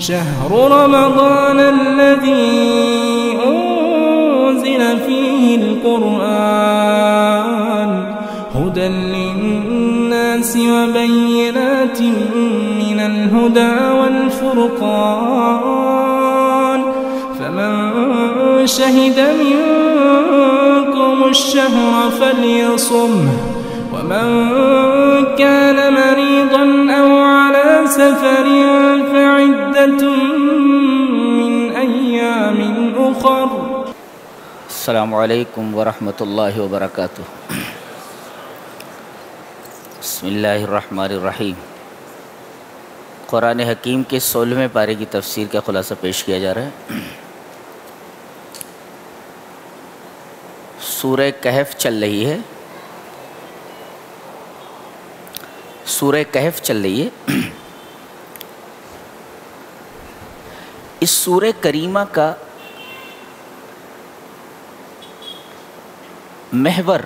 شهر رمضان الذي أنزل فيه القرآن هدى للناس وبينات من الهدى والفرقان فمن شهد منكم الشهر فليصمه ومن كان مريضا أو على سفر فعدة من أيام أخر. السلام علیکم ورحمۃ اللہ وبرکاتہ. بسم اللہ الرحمن الرحیم. قرآن حکیم کے 16ویں پارے کی تفسیر کا خلاصہ پیش کیا جا رہا ہے. سورہ کہف چل رہی ہے. سورہ کہف چل رہی ہے. اس سورہ کریمہ کا محور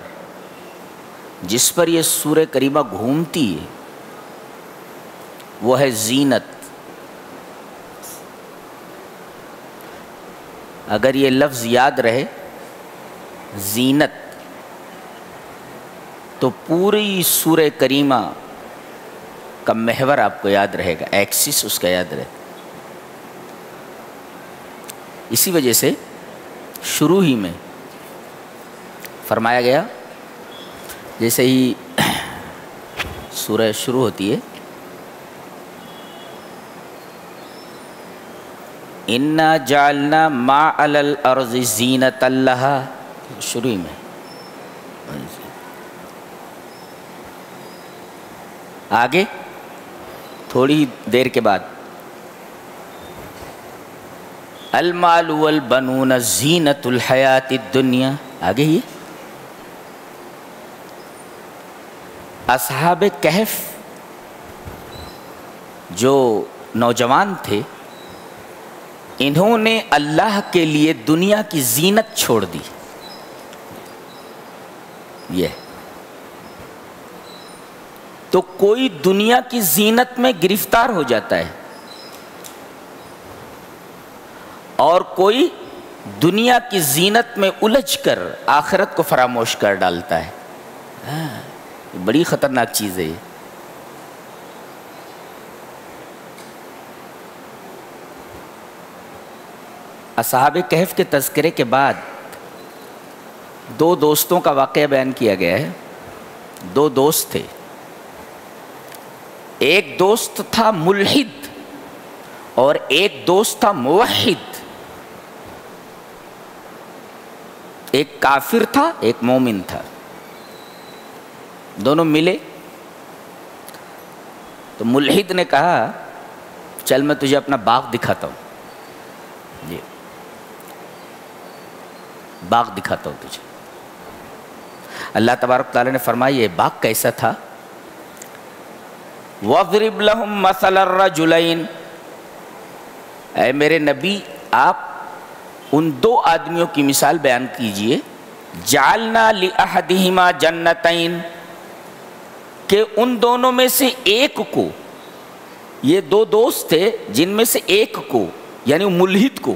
جس پر یہ سورہ کریمہ گھومتی ہے وہ ہے زینت. اگر یہ لفظ یاد رہے زینت تو پوری سورہ کریمہ کا محور آپ کو یاد رہے گا، ایکسس اس کا یاد رہے. اسی وجہ سے شروع ہی میں فرمایا گیا، جیسے ہی سورہ شروع ہوتی ہے اِنَّا جَعَلْنَا مَا عَلَى الْأَرْضِ زِينَةً لَهَا، شروع ہی میں. آگے تھوڑی دیر کے بعد المال والبنون زینت الحیات الدنیا. آگے ہی اصحاب کہف جو نوجوان تھے انہوں نے اللہ کے لیے دنیا کی زینت چھوڑ دی. یہ تو کوئی دنیا کی زینت میں گرفتار ہو جاتا ہے اور کوئی دنیا کی زینت میں الجھ کر آخرت کو فراموش کر ڈالتا ہے. بڑی خطرناک چیز ہے یہ. اصحاب کہف کے تذکرے کے بعد دو دوستوں کا واقعہ بیان کیا گیا ہے. دو دوست تھے. ایک دوست تھا ملحد اور ایک دوست تھا موحد. ایک کافر تھا ایک مومن تھا. دونوں ملے تو ملحد نے کہا چل میں تجھے اپنا باغ دکھاتا ہوں. جی باغ دکھاتا ہوں تجھے. اللہ تبارک تعالیٰ نے فرمایا یہ باغ کیسا تھا؟ وَاضْرِبْ لَهُمْ مَثَلَ الرَّجُلَيْنِ، اے میرے نبی آپ ان دو آدمیوں کی مثال بیان کیجئے. جَعَلْنَا لِأَحَدِهِمَا جَنَّتَيْنِ، کہ ان دونوں میں سے ایک کو، یہ دو دوست تھے جن میں سے ایک کو یعنی ملحد کو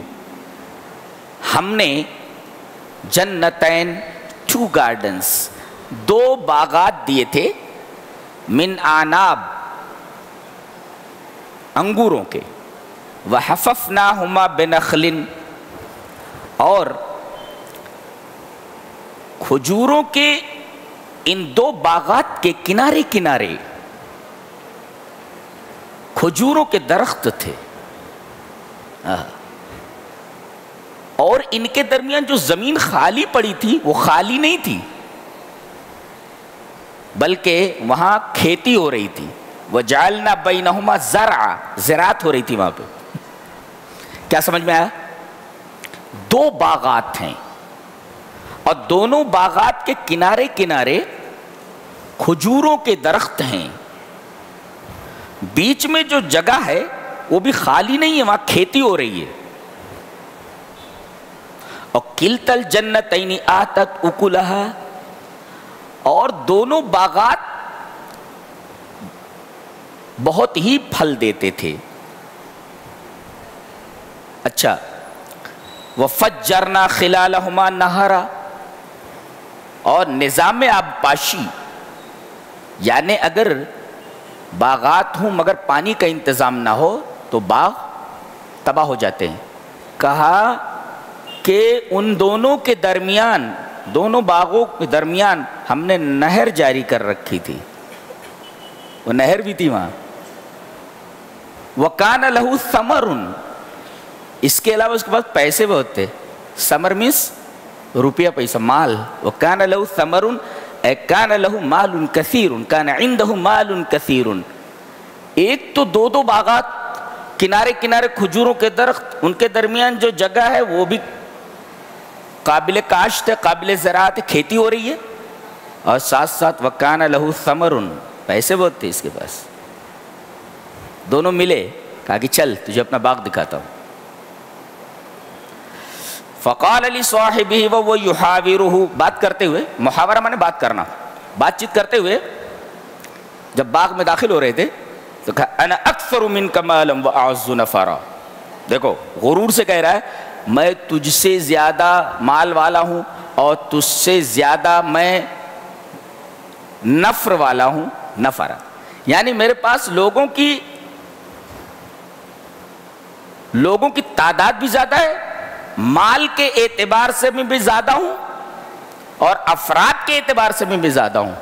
ہم نے جنتین، 2 گارڈنز، 2 باغات دیے تھے. من آناب، انگوروں کے. وَحَفَفْنَاهُمَا بِنَخْلٍ، اور کھجوروں کے ان 2 باغات کے کنارے کنارے کھجوروں کے درخت تھے. اور ان کے درمیان جو زمین خالی پڑی تھی وہ خالی نہیں تھی بلکہ وہاں کھیتی ہو رہی تھی. وَجَعَلْنَا بَيْنَهُمَا زَرْعًا، زراعت ہو رہی تھی وہاں پہ. کیا سمجھ میں آیا؟ 2 باغات ہیں اور دونوں باغات کے کنارے کنارے کھجوروں کے درخت ہیں. بیچ میں جو جگہ ہے وہ بھی خالی نہیں ہے، وہاں کھیتی ہو رہی ہے. اور کلتا الجنتین آتت اکلہا، اور دونوں باغات بہت ہی پھل دیتے تھے. اچھا وَفَجَّرْنَا خِلَالَهُمَا نَهَرًا، اور نظام آبپاشی، یعنی اگر باغات ہوں مگر پانی کا انتظام نہ ہو تو باغ تباہ ہو جاتے ہیں. کہا کہ ان دونوں کے درمیان، دونوں باغوں کے درمیان ہم نے نہر جاری کر رکھی تھی، وہ نہر بھی تھی وہاں. وَكَانَ لَهُ ثَمَرٌ، اس کے علاوہ اس کے پاس پیسے بہت تھے. ثمر مینس روپیہ پیسہ، مال. وَكَانَ لَهُ ثَمَرٌ اے كَانَ لَهُ مَالٌ كَثِيرٌ كَانَ عِنْدَهُ مَالٌ كَثِيرٌ. ایک تو دو باغات کنارے کنارے کھجوروں کے درخت، ان کے درمیان جو جگہ ہے وہ بھی قابل کاشت ہے، قابل زراعت ہے، کھیتی ہو رہی ہے، اور ساتھ ساتھ وَكَانَ لَهُ ثَمَرٌ، پیسے بہت تھے اس کے پاس. دونوں ملے، کہا کہ چل تجھے اپنا باغ دکھاتا ہوں. فقال لصاحبہ وهو يحاورہ، بات کرتے ہوئے، محاورہ مانے بات کرنا، بات چیت کرتے ہوئے جب باغ میں داخل ہو رہے تھے تو کہا انا اکثر منک مالا واعز نفرا. دیکھو غرور سے کہہ رہا ہے میں تجھ سے زیادہ مال والا ہوں اور تجھ سے زیادہ میں نفر والا ہوں. نفرا یعنی میرے پاس لوگوں کی تعداد بھی زیادہ ہے، مال کے اعتبار سے میں بھی زیادہ ہوں اور افراد کے اعتبار سے میں بھی زیادہ ہوں.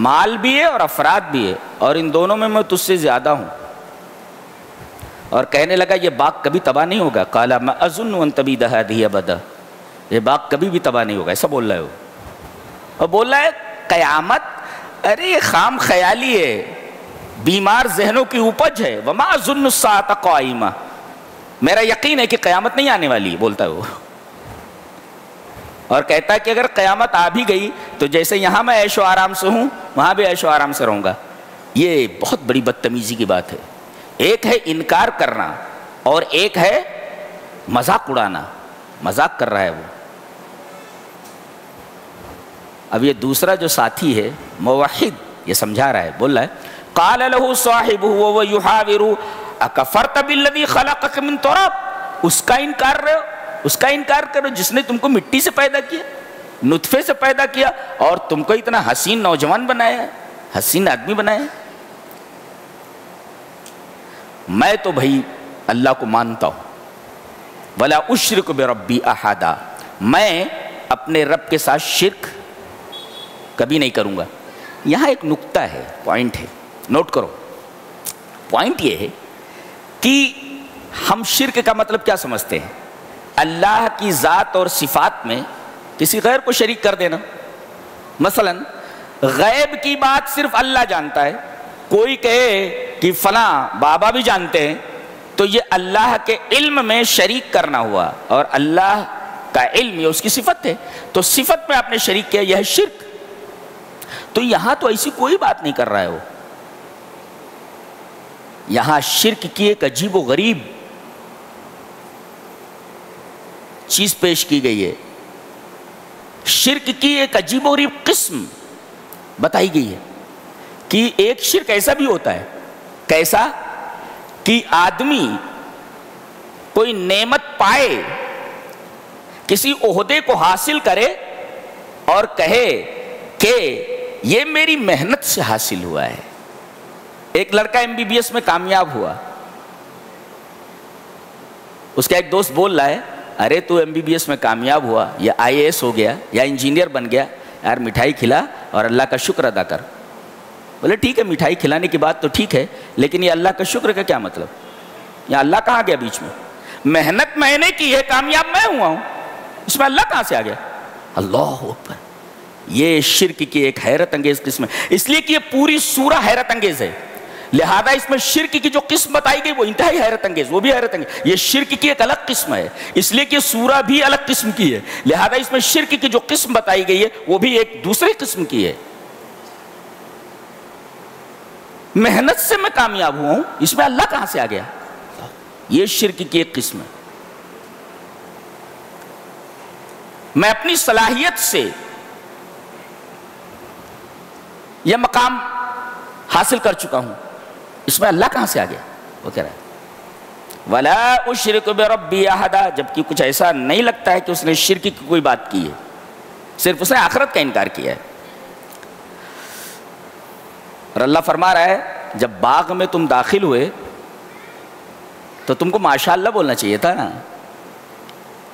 مال بھی ہے اور افراد بھی ہے، اور ان دونوں میں تجھ سے زیادہ ہوں. اور کہنے لگا یہ باغ کبھی تباہ نہیں ہوگا. قال ما اظن ان تبید هذه ابدا، یہ باغ کبھی بھی تباہ نہیں ہوگا، ایسا بول رہا ہے وہ. اور بول رہا ہے قیامت، ارے یہ خام خیالی ہے، بیمار ذہنوں کی اپج ہے. وما اظن الساعة قائمة، میرا یقین ہے کہ قیامت نہیں آنے والی، بولتا ہے وہ. اور کہتا ہے کہ اگر قیامت آ بھی گئی تو جیسے یہاں میں عیش و آرام سے ہوں وہاں بھی عیش و آرام سے رہوں گا. یہ بہت بڑی بدتمیزی کی بات ہے. ایک ہے انکار کرنا اور ایک ہے مذاق اڑانا. مذاق کر رہا ہے وہ. اب یہ دوسرا جو ساتھی ہے موحد، یہ سمجھا رہا ہے، بول رہا ہے قال له صاحبه وهو يحاوره اکفرت بالذی خلقک من تراب، اس کا انکار رہے ہو، اس کا انکار کرو جس نے تم کو مٹی سے پیدا کیا، نطفے سے پیدا کیا اور تم کو اتنا حسین نوجوان بنایا ہے، حسین آدمی بنایا ہے. میں تو بھائی اللہ کو مانتا ہوں. ولا اشرک بربی احدا، میں اپنے رب کے ساتھ شرک کبھی نہیں کروں گا. یہاں ایک نقطہ ہے، پوائنٹ ہے، نوٹ کرو. پوائنٹ یہ ہے کہ ہم شرک کا مطلب کیا سمجھتے ہیں؟ اللہ کی ذات اور صفات میں کسی غیر کو شریک کر دینا. مثلا غیب کی بات صرف اللہ جانتا ہے، کوئی کہے کہ فلاں بابا بھی جانتے ہیں تو یہ اللہ کے علم میں شریک کرنا ہوا، اور اللہ کا علم یہ اس کی صفت ہے، تو صفت میں آپ نے شریک کیا، یہ ہے شرک. تو یہاں تو ایسی کوئی بات نہیں کر رہا ہے وہ. یہاں شرک کی ایک عجیب و غریب چیز پیش کی گئی ہے. شرک کی ایک عجیب و غریب قسم بتائی گئی ہے کہ ایک شرک ایسا بھی ہوتا ہے، کیسا کہ آدمی کوئی نعمت پائے، کسی عہدے کو حاصل کرے اور کہے کہ یہ میری محنت سے حاصل ہوا ہے. ایک لڑکا MBBS میں کامیاب ہوا، اس کا ایک دوست بول رہا ہے ارے تو MBBS میں کامیاب ہوا یا IAS ہو گیا یا انجینئر بن گیا، یار مٹھائی کھلا اور اللہ کا شکر ادا کر. بولے ٹھیک ہے، مٹھائی کھلانے کی بات تو ٹھیک ہے، لیکن یہ اللہ کا شکر کا کیا مطلب؟ یا اللہ کہاں گیا بیچ میں؟ محنت میں نے کی ہے، کامیاب میں ہوا ہوں، اس میں اللہ کہاں سے آ گیا؟ اللہ اکبر. یہ شرک کی ایک حیرت انگیز قسم ہے، اس لیے کہ یہ پوری سورہ حیرت انگیز ہے، لہذا اس میں شرک کی جو قسم بتائی گئی وہ انتہائی حیرت انگیز، وہ بھی حیرت انگیز. یہ شرک کی ایک الگ قسم ہے، اس لیے کہ سورہ بھی الگ قسم کی ہے، لہذا اس میں شرک کی جو قسم بتائی گئی ہے وہ بھی ایک دوسرے قسم کی ہے. محنت سے میں کامیاب ہوا ہوں، اس میں اللہ کہاں سے آ گیا؟ یہ شرک کی ایک قسم ہے. میں اپنی صلاحیت سے یہ مقام حاصل کر چکا ہوں، اس میں اللہ کہاں سے آ گیا؟ وہ کہہ رہا ہے ولا اشرک بربی احدا، جبکہ کچھ ایسا نہیں لگتا ہے کہ اس نے شرک کی کوئی بات کی ہے، صرف اس نے آخرت کا انکار کیا ہے۔ اور اللہ فرما رہا ہے جب باغ میں تم داخل ہوئے تو تم کو ماشاءاللہ بولنا چاہیے تھا نا۔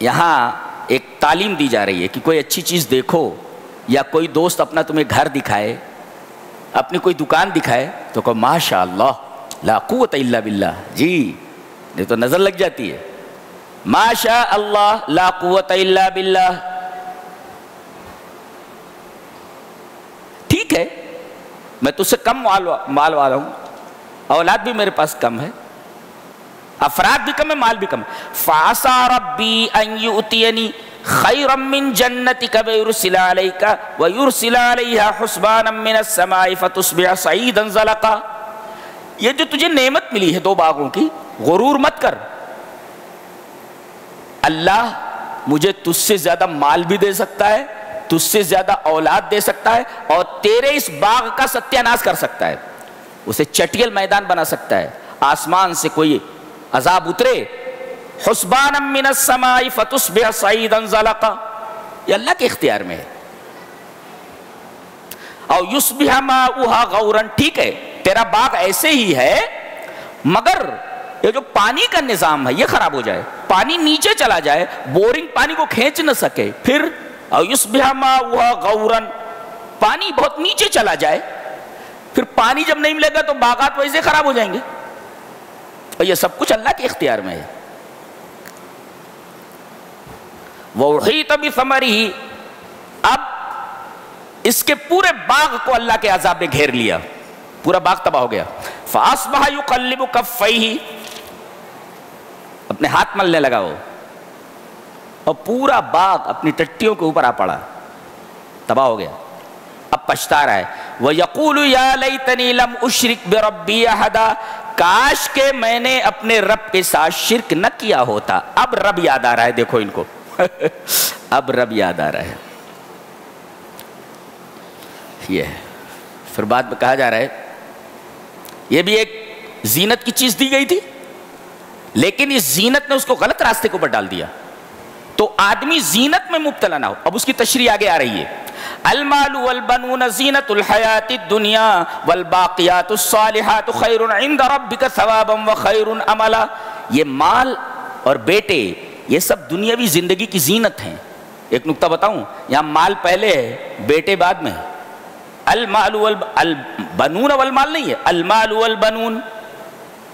یہاں ایک تعلیم دی جا رہی ہے کہ کوئی اچھی چیز دیکھو یا کوئی دوست اپنا تمہیں گھر دکھائے، اپنی کوئی دکان دکھائے تو کہو ماشاءاللہ لا قوت الا باللہ، جی نہیں تو نظر لگ جاتی ہے۔ ماشاء اللہ لا قوت الا باللہ، ٹھیک ہے میں تجھ سے کم مال والا ہوں، اولاد بھی میرے پاس کم ہے، افراد بھی کم ہے، مال بھی کم ہے، فعسى ربی ان یؤتینی خیرا من جنتک ویرسل علیک ویرسل علیہا حسبانا من السماء فتصبح صعیدا زلقا۔ یہ جو تجھے نعمت ملی ہے 2 باغوں کی، غرور مت کر، اللہ مجھے تجھ سے زیادہ مال بھی دے سکتا ہے، تجھ سے زیادہ اولاد دے سکتا ہے، اور تیرے اس باغ کا ستیہ ناش کر سکتا ہے، اسے چٹیل میدان بنا سکتا ہے، آسمان سے کوئی عذاب اترے، حسبانا من السماء فتصبح صعیدا زلقا، یہ اللہ کے اختیار میں ہے، اور یصبح ماؤہا غورا، ٹھیک ہے تیرا باغ ایسے ہی ہے مگر یہ جو پانی کا نظام ہے یہ خراب ہو جائے، پانی نیچے چلا جائے، بورنگ پانی کو کھینچ نہ سکے، پھر اور یصبح ماؤہا غورا، پانی بہت نیچے چلا جائے، پھر پانی جب نہیں ملے گا تو باغات ویسے خراب ہو جائیں گے، اور یہ سب کچھ اللہ کے اختیار میں ہے۔ وَأُحِيطَ بِثَمَرِهِ، اب اس کے پورے باغ کو اللہ کے عذاب نے گھیر لیا، پورا باغ تباہ ہو گیا۔ فَأَصْبَحَ يُقَلِّبُ كَفَّيْهِ، اپنے ہاتھ ملنے لگا وہ، اور پورا باغ اپنی ٹٹیوں کے اوپر آ پڑا، تباہ ہو گیا، اب پچھتا رہا ہے۔ وَيَقُولُ يَا لَيْتَنِي لَمْ أُشْرِكْ بِرَبِّي أَحَدًا، کاش کہ میں نے اپنے رب کے ساتھ شرک نہ کیا ہوتا۔ اب رب یاد آ رہا ہے، دیکھو ان کو اب رب یاد آ رہا ہے، یہ ہے۔ پھر بعد میں کہا جا رہا ہے یہ بھی ایک زینت کی چیز دی گئی تھی، لیکن اس زینت نے اس کو غلط راستے کو پر ڈال دیا، تو آدمی زینت میں مبتلا نہ ہو۔ اب اس کی تشریح آگے آ رہی ہے، المال والبنون زینت الحیات الدنیا والباقیات الصالحات خیر عند ربک ثوابا وخیر عملا، یہ مال اور بیٹے یہ سب دنیاوی زندگی کی زینت ہیں۔ ایک نکتہ بتاؤں، یہاں مال پہلے ہے بیٹے بعد میں، المال والبنون والمال نہیں ہے، المال والبنون۔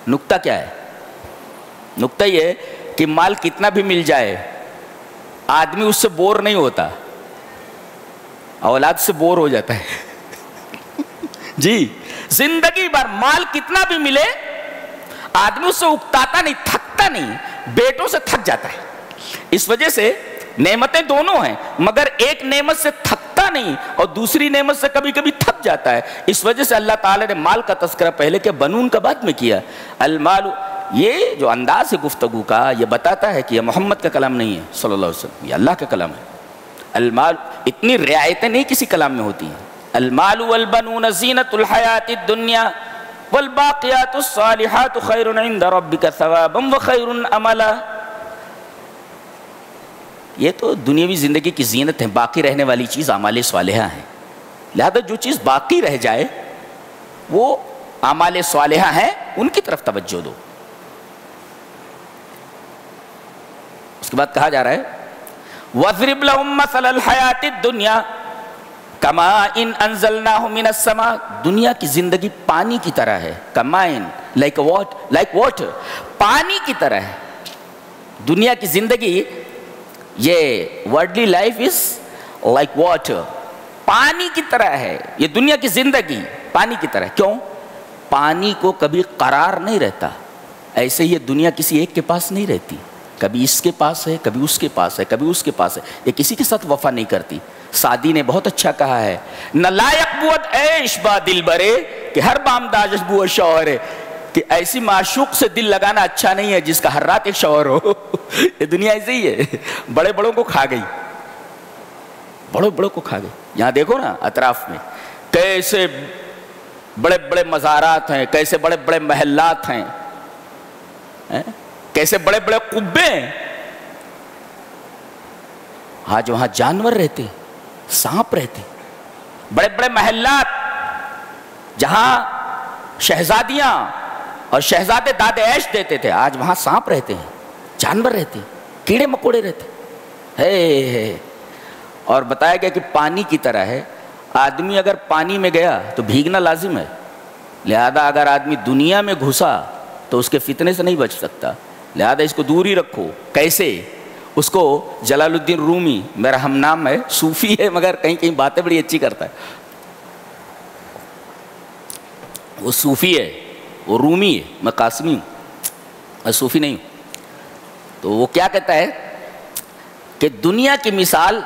نکتہ کیا ہے؟ نکتہ یہ ہے کہ مال کتنا بھی مل جائے آدمی اس سے بور نہیں ہوتا، اولاد سے بور ہو جاتا ہے جی، زندگی بھر مال کتنا بھی ملے آدمی اس سے اکتاتا نہیں، تھکتا نہیں، بیٹوں سے تھک جاتا ہے۔ اس وجہ سے نعمتیں دونوں ہیں، مگر ایک نعمت سے تھکتا نہیں اور دوسری نعمت سے کبھی کبھی تھک جاتا ہے۔ اس وجہ سے اللہ تعالیٰ نے مال کا تذکرہ پہلے کہ بنون کا بعد میں کیا۔ المال، یہ جو انداز ہے گفتگو کا یہ بتاتا ہے کہ یہ محمد کا کلام نہیں ہے صلی اللہ علیہ وسلم، یہ اللہ کا کلام ہے۔ المال، اتنی رعایتیں نہیں کسی کلام میں ہوتی ہیں۔ المال والبنون زینت الحیات الدنیا والباقیات الصالحات خیر عند ربک ثوابا وخیر عملا، یہ تو دنیاوی زندگی کی زینت ہے، باقی رہنے والی چیز اعمال صالحہ ہیں، لہذا جو چیز باقی رہ جائے وہ اعمال صالحہ ہیں، ان کی طرف توجہ دو۔ اس کے بعد کہا جا رہا ہے وَاضْرِبْ لَهُمْ مَثَلَ الْحَيَاةِ الدُّنْيَا كَمَاءٍ أَنزَلْنَاهُ مِنَ السَّمَاءِ، دنیا کی زندگی پانی کی طرح ہے، کمائن like water، پانی کی طرح ہے دنیا کی زندگی۔ یہ worldly life is like water، پانی کی طرح ہے یہ دنیا کی زندگی، پانی کی طرح۔ کیوں؟ پانی کو کبھی قرار نہیں رہتا، ایسے یہ دنیا کسی ایک کے پاس نہیں رہتی، کبھی اس کے پاس ہے، کبھی اس کے پاس ہے، کبھی اس کے پاس ہے، یہ کسی کے ساتھ وفا نہیں کرتی۔ سعدی نے بہت اچھا کہا ہے، نہ لائق بود عیش با دل برے، کہ ہر بامداج بو شوہر ہے، کہ ایسی معشوق سے دل لگانا اچھا نہیں ہے جس کا ہر رات ایک شوہر ہو۔ یہ دنیا ایسے ہی ہے، بڑے بڑوں کو کھا گئی، بڑوں بڑوں کو کھا گئی۔ یہاں دیکھو نا اطراف میں کیسے بڑے بڑے مزارات ہیں، کیسے بڑے بڑے محلات ہیں، کیسے بڑے بڑے قبے ہیں. آج وہاں جانور رہتے, سانپ رہتے, بڑے بڑے محلات جہاں شہزادیاں اور شہزادے داد عیش دیتے تھے, آج وہاں سانپ رہتے ہیں, جانور رہتے, کیڑے مکوڑے رہتے ہے. اور بتایا گیا کہ پانی کی طرح ہے, آدمی اگر پانی میں گیا تو بھیگنا لازم ہے, لہذا اگر آدمی دنیا میں گھسا تو اس کے فتنے سے نہیں بچ سکتا, لہذا اس کو دور ہی رکھو. کیسے؟ اس کو جلال الدین رومی, میرا ہم نام ہے, صوفی ہے مگر کہیں کہیں باتیں بڑی اچھی کرتا ہے. وہ صوفی ہے, وہ رومی ہے, میں قاسمی ہوں, میں صوفی نہیں ہوں. تو وہ کیا کہتا ہے کہ دنیا کی مثال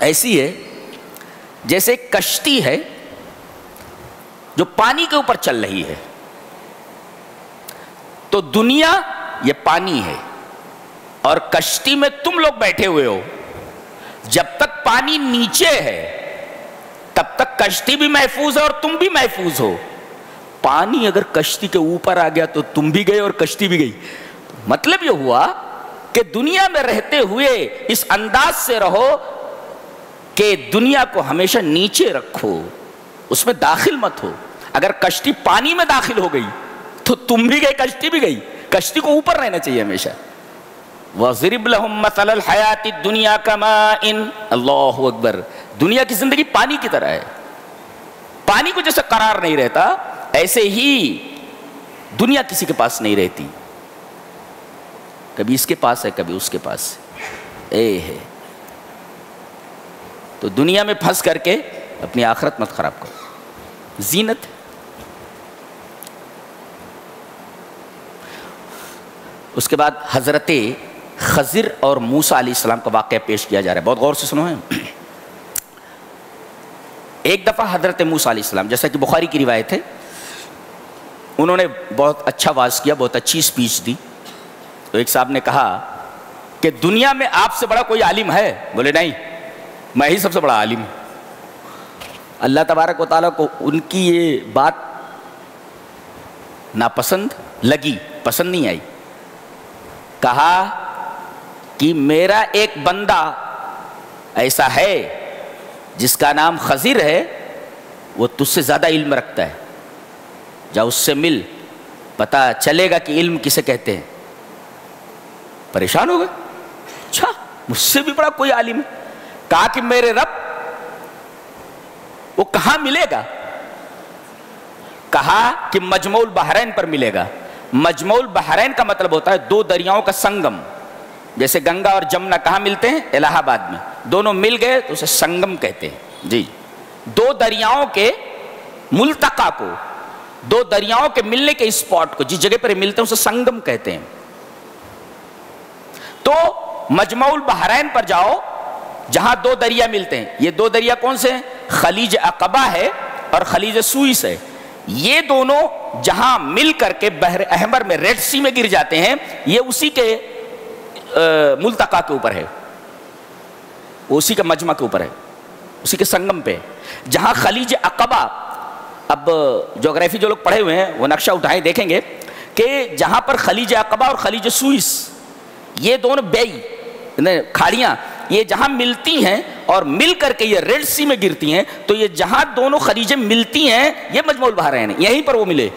ایسی ہے جیسے کشتی ہے جو پانی کے اوپر چل رہی ہے. تو دنیا یہ پانی ہے اور کشتی میں تم لوگ بیٹھے ہوئے ہو. جب تک پانی نیچے ہے تب تک کشتی بھی محفوظ ہے اور تم بھی محفوظ ہو. پانی اگر کشتی کے اوپر آ گیا تو تم بھی گئے اور کشتی بھی گئی. مطلب یہ ہوا کہ دنیا میں رہتے ہوئے اس انداز سے رہو کہ دنیا کو ہمیشہ نیچے رکھو, اس میں داخل مت ہو. اگر کشتی پانی میں داخل ہو گئی تو تم بھی گئے, کشتی بھی گئی. کشتی کو اوپر رہنا چاہیے ہمیشہ. وَضْرِبْ لَهُمْ مَثَلَ الْحَيَاةِ الدُّنْيَا كَمَاءٍ. اللہ اکبر. دنیا کی زندگی پانی کی طرح ہے. پانی کو جیسے قرار نہیں رہتا ایسے ہی دنیا کسی کے پاس نہیں رہتی, کبھی اس کے پاس ہے کبھی اس کے پاس ہے. تو دنیا میں پھنس کر کے اپنی آخرت مت خراب کرو, زینت. اس کے بعد حضرت خضر اور موسیٰ علیہ السلام کا واقعہ پیش کیا جا رہا ہے, بہت غور سے سنو. ایک دفعہ حضرت موسیٰ علیہ السلام, جیسا کہ بخاری کی روایت ہے, انہوں نے بہت اچھا واعظ کیا, بہت اچھی سپیچ دی. تو ایک صاحب نے کہا کہ دنیا میں آپ سے بڑا کوئی عالم ہے؟ بولے نہیں, میں ہی سب سے بڑا عالم ہوں. اللہ تبارک و تعالیٰ کو ان کی یہ بات ناپسند لگی, پسند نہیں آئی. کہا کہ میرا ایک بندہ ایسا ہے جس کا نام خضر ہے, وہ تجھ سے زیادہ علم رکھتا ہے, جا اس سے مل, پتہ چلے گا کہ علم کسے کہتے ہیں. پریشان ہو گئے, اچھا مجھ سے بھی بڑا کوئی عالم ہے. کہا کہ میرے رب وہ کہاں ملے گا؟ کہا کہ مجمع البحرین پر ملے گا. مجمع البحرین کا مطلب ہوتا ہے دو دریاؤں کا سنگم. جیسے گنگا اور جمنا کہاں ملتے ہیں؟ الہ آباد میں. دونوں مل گئے تو اسے سنگم کہتے ہیں. جی, دو دریاؤں کے ملتقا کو, دو دریاؤں کے ملنے کے اسپاٹ کو, جس جگہ پر ملتے ہیں اسے سنگم کہتے ہیں. تو مجمع البحرین پر جاؤ جہاں دو دریا ملتے ہیں. یہ دو دریا کون سے ہیں؟ خلیج عقبہ ہے اور خلیج سوئس ہے. یہ دونوں جہاں مل کر کے بحر احمر میں, ریڈ سی میں گر جاتے ہیں, یہ اسی کے ملتقا کے اوپر ہے, اسی کے مجمع کے اوپر ہے, اسی کے سنگم پہ. جہاں خلیج عقبہ, اب جغرافی جو لوگ پڑھے ہوئے ہیں وہ نقشہ اٹھائیں دیکھیں گے کہ جہاں پر خلیج عقبہ اور خلیج سوئس, یہ دونوں بیئی کھاڑیاں, یہ جہاں ملتی ہیں اور مل کر کے یہ ریڈ سی میں گرتی ہیں, تو یہ جہاں دونوں خلیجیں ملتی ہیں یہ مجمع البحرین ہے. یہیں پر وہ ملے,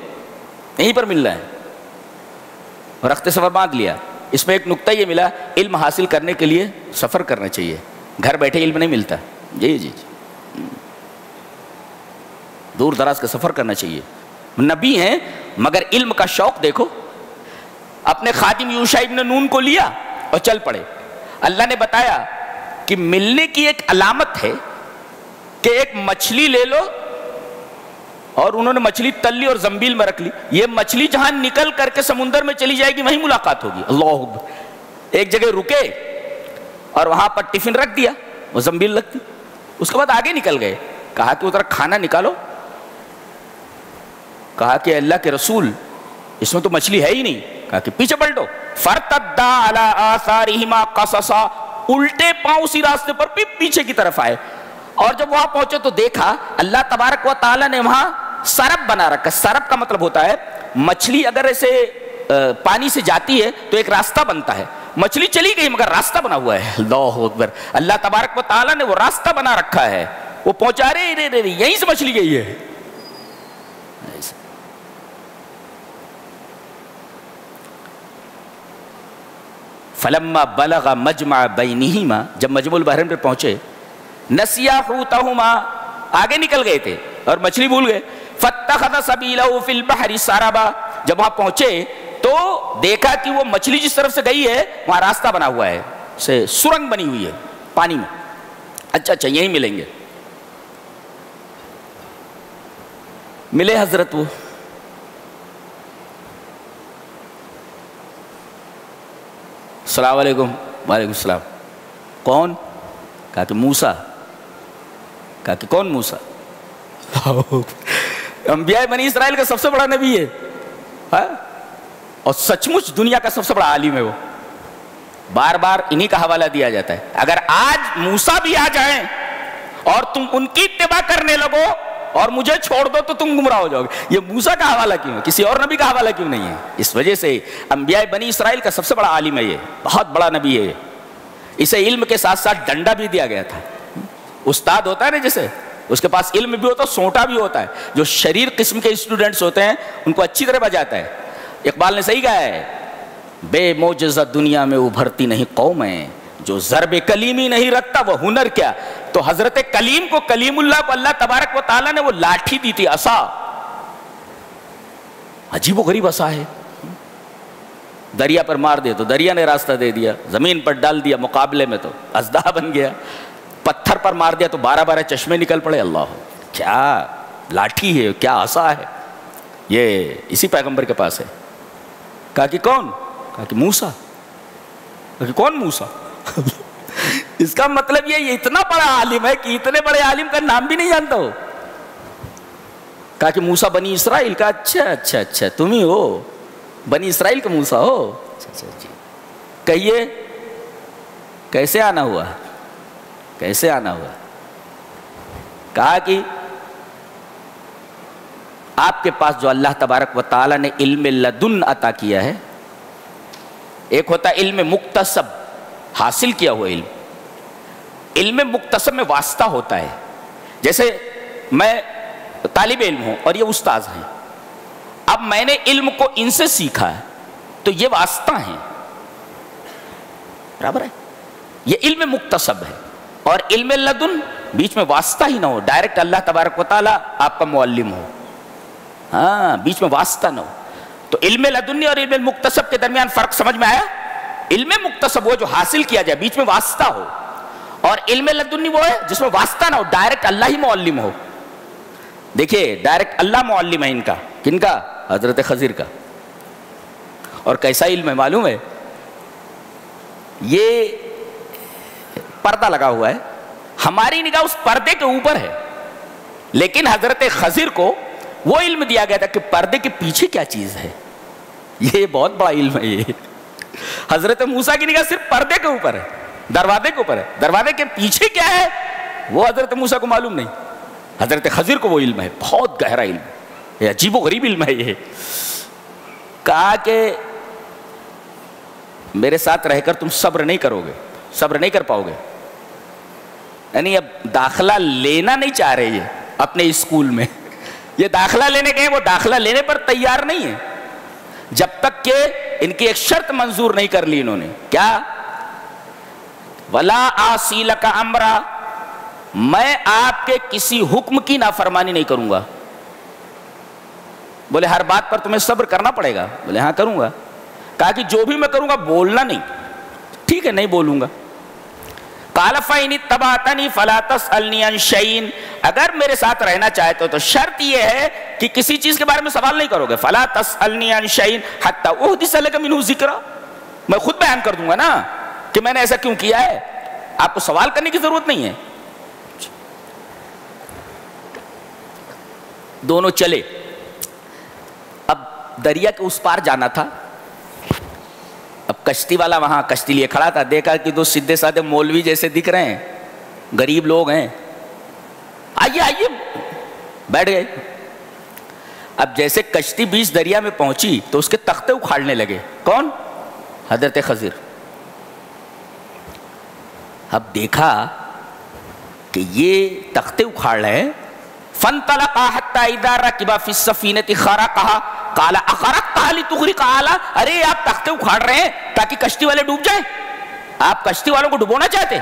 یہیں پر مل رہا ہے. رخت سفر باندھ لیا. اس میں ایک نقطہ یہ ملا, علم حاصل کرنے کے لیے سفر کرنا چاہیے, گھر بیٹھے علم نہیں ملتا. جی جی جی, دور دراز کا سفر کرنا چاہیے. نبی ہیں مگر علم کا شوق دیکھو. اپنے خادم یوشع ابن نون کو لیا اور چل پڑے. اللہ نے بتایا کہ ملنے کی ایک علامت ہے کہ ایک مچھلی لے لو, اور انہوں نے مچھلی تل لی اور زنبیل میں رکھ لی. یہ مچھلی جہاں نکل کر کے سمندر میں چلی جائے گی وہیں ملاقات ہوگی. اللہ اکبر. ایک جگہ رکے اور وہاں پر ٹفن رکھ دیا, وہ زنبیل رکھ دی. اس کے بعد آگے نکل گئے. کہا کہ ادھر کھانا نکالو. کہا کہ اللہ کے رسول اس میں تو مچھلی ہے ہی نہیں. کہا کہ پیچھے پلٹو. فرتدا علی آثارہما قصصا, الٹے پاؤں اسی راستے پر پیچھے کی طرف آئے. اور جب وہاں پہنچے تو دیکھا اللہ تبارک و تعالیٰ نے وہاں سرب بنا رکھا. سرب کا مطلب ہوتا ہے مچھلی اگر ایسے پانی سے جاتی ہے تو ایک راستہ بنتا ہے. مچھلی چلی گئی مگر راستہ بنا ہوا ہے. اللہ اکبر. اللہ تبارک و تعالیٰ نے وہ راستہ بنا رکھا ہے. وہ پہنچا رہے یہیں سے مچھلی گئی ہے. فلما بلغ مجمع بینہما، جب مجمع البحرین پہ پہنچے، نسیا حوتہما، آگے نکل گئے تھے اور مچھلی بھول گئے. فاتخذ سبیلہ فی البحر سربا، جب وہاں پہنچے تو دیکھا کہ وہ مچھلی جس طرف سے گئی ہے وہاں راستہ بنا ہوا ہے، سرنگ بنی ہوئی ہے پانی میں. اچھا یہیں ملیں گے. ملے حضرت. وہ السلام علیکم. وعلیکم السلام. کون؟ کہا کہ موسیٰ. کہا کہ کون موسیٰ؟ انبیاء بنی اسرائیل کا سب سے بڑا نبی ہے اور سچ مچ دنیا کا سب سے بڑا عالم ہے. وہ بار بار انہی کا حوالہ دیا جاتا ہے. اگر آج موسیٰ بھی آ جائیں اور تم ان کی اتباع کرنے لگو اور مجھے چھوڑ دو تو تم گمراہ ہو جاؤ گے. یہ موسیٰ کا حوالہ کیوں ہے؟ کسی اور نبی کا حوالہ کیوں نہیں ہے؟ اس وجہ سے انبیاء بنی اسرائیل کا سب سے بڑا عالم ہے. یہ بہت بڑا نبی ہے. اسے علم کے ساتھ ساتھ ڈنڈا بھی دیا گیا تھا. استاد ہوتا ہے نا جیسے، اس کے پاس علم بھی ہوتا ہے، سونٹا بھی ہوتا ہے. جو شریر قسم کے اسٹوڈنٹس ہوتے ہیں ان کو اچھی طرح بجاتا ہے. اقبال نے صحیح کہا ہے، بے معجزہ دنیا میں ابھرتی نہیں قومیں، جو ضرب کلیمی نہیں رکھتا وہ ہنر کیا. تو حضرت کلیم کو، کلیم اللہ کو اللہ تبارک و تعالیٰ نے وہ لاٹھی دی تھی، عصا. عجیب و غریب عصا ہے. دریا پر مار دے تو دریا نے راستہ دے دیا، زمین پر ڈال دیا مقابلے میں تو اژدہا بن گیا. پتھر پر مار دیا تو 12 چشمے نکل پڑے. اللہ، کیا لاٹھی ہے، کیا عصا ہے. یہ اسی پیغمبر کے پاس ہے. کہا کہ کون؟ کہا کہ موسیٰ. کہا کہ کون موسیٰ؟ اس کا مطلب یہ اتنا بڑا عالم ہے کہ اتنے بڑے عالم کا نام بھی نہیں جانتا ہو. کہا کہ موسیٰ بنی اسرائیل کا. اچھا تم ہی ہو، بنی اسرائیل کا موسیٰ ہو. کہیے کیسے آنا ہوا؟ کیسے آنا ہوا؟ کہا کہ آپ کے پاس جو اللہ تبارک و تعالیٰ نے علم لدن عطا کیا ہے، ایک ہوتا ہے علم مکتسب، حاصل کیا ہوا علم. علم مکتسب میں واسطہ ہوتا ہے. جیسے میں طالب علم ہوں اور یہ استاذ ہیں، اب میں نے علم کو ان سے سیکھا ہے تو یہ واسطہ ہیں، برابر ہے. یہ علم مکتسب ہے. اور علم لدن بیچ میں واسطہ ہی نہ ہو، ڈائریکٹ اللہ تبارک و تعالیٰ آپ کا معلم ہو. ہاں، بیچ میں واسطہ نہ ہو. تو علم لدنی اور علم مکتسب کے درمیان فرق سمجھ میں آیا؟ علم مکتسب وہ جو حاصل کیا جائے، بیچ میں واسطہ ہو. اور علم لدنی وہ ہے جس میں واسطہ نہ ہو، ڈائریکٹ اللہ ہی معلم ہو. دیکھیے ڈائریکٹ اللہ معلم ہے ان کا. کن کا؟ حضرت خضر کا. اور کیسا علم ہے معلوم ہے؟ یہ پردہ لگا ہوا ہے، ہماری نگاہ اس پردے کے اوپر ہے، لیکن حضرت خضر کو وہ علم دیا گیا تھا کہ پردے کے پیچھے کیا چیز ہے. یہ بہت بڑا علم ہے. یہ حضرت موسیٰ کی نگاہ صرف پردے کے اوپر ہے، دروازے کے اوپر ہے. دروازے کے پیچھے کیا ہے وہ حضرت موسیٰ کو معلوم نہیں. حضرت خضر کو وہ علم ہے، بہت گہرا علم ہے. یہ عجیب و غریب علم ہے. یہ کہا کہ میرے ساتھ رہ کر تم صبر نہیں کرو گے، صبر نہیں کر پاؤ گے. یعنی اب داخلہ لینا نہیں چاہ رہے یہ اپنے اسکول میں. یہ داخلہ لینے گئے، وہ داخلہ لینے پر تیار نہیں ہے جب تک کہ ان کی ایک شرط منظور نہیں کر لی انہوں نے. کیا؟ وَلَا آسِي لَكَ أَمْرًا، میں آپ کے کسی حکم کی نافرمانی نہیں کروں گا. بولے ہر بات پر تمہیں صبر کرنا پڑے گا؟ بولے ہاں کروں گا. کہا کہ جو بھی میں کروں گا بولنا نہیں. ٹھیک ہے، نہیں بولوں گا. قَالَ فَإِنِ اتَّبَعْتَنِي فَلَا تَسْأَلْنِي عَنْ شَيْءٍ، اگر میرے ساتھ رہنا چاہتے ہو تو شرط یہ ہے کہ کسی چیز کے بارے میں سوال نہیں کرو گے. فَلَا تَسْأَلْنِي عَنْ شَيْءٍ حَتَّى أُحْدِثَ لَكَ مِنْهُ ذِكْرًا، میں خود بیان کر دوں گا نا کہ میں نے ایسا کیوں کیا ہے. آپ کو سوال کرنے کی ضرورت نہیں ہے. دونوں چلے. اب دریا کے اس پار جانا تھا. اب کشتی والا وہاں کشتی لیے کھڑا تھا. دیکھا کہ دو سیدھے سادھے مولوی جیسے دکھ رہے ہیں، غریب لوگ ہیں. آئیے آئیے، بیٹھ گئے. اب جیسے کشتی بیچ دریا میں پہنچی تو اس کے تختے اکھاڑنے لگے. کون؟ حضرت خضر. اب دیکھا کہ یہ تختے اکھاڑ رہے ہیں. فانطلقا حتى اذا ركب في السفينه خرقها قال اخرقتها لتغرق اهلها. ارے آپ تختے اکھاڑ رہے ہیں تاکہ کشتی والے ڈوب جائیں؟ آپ کشتی والوں کو ڈبونا چاہتے؟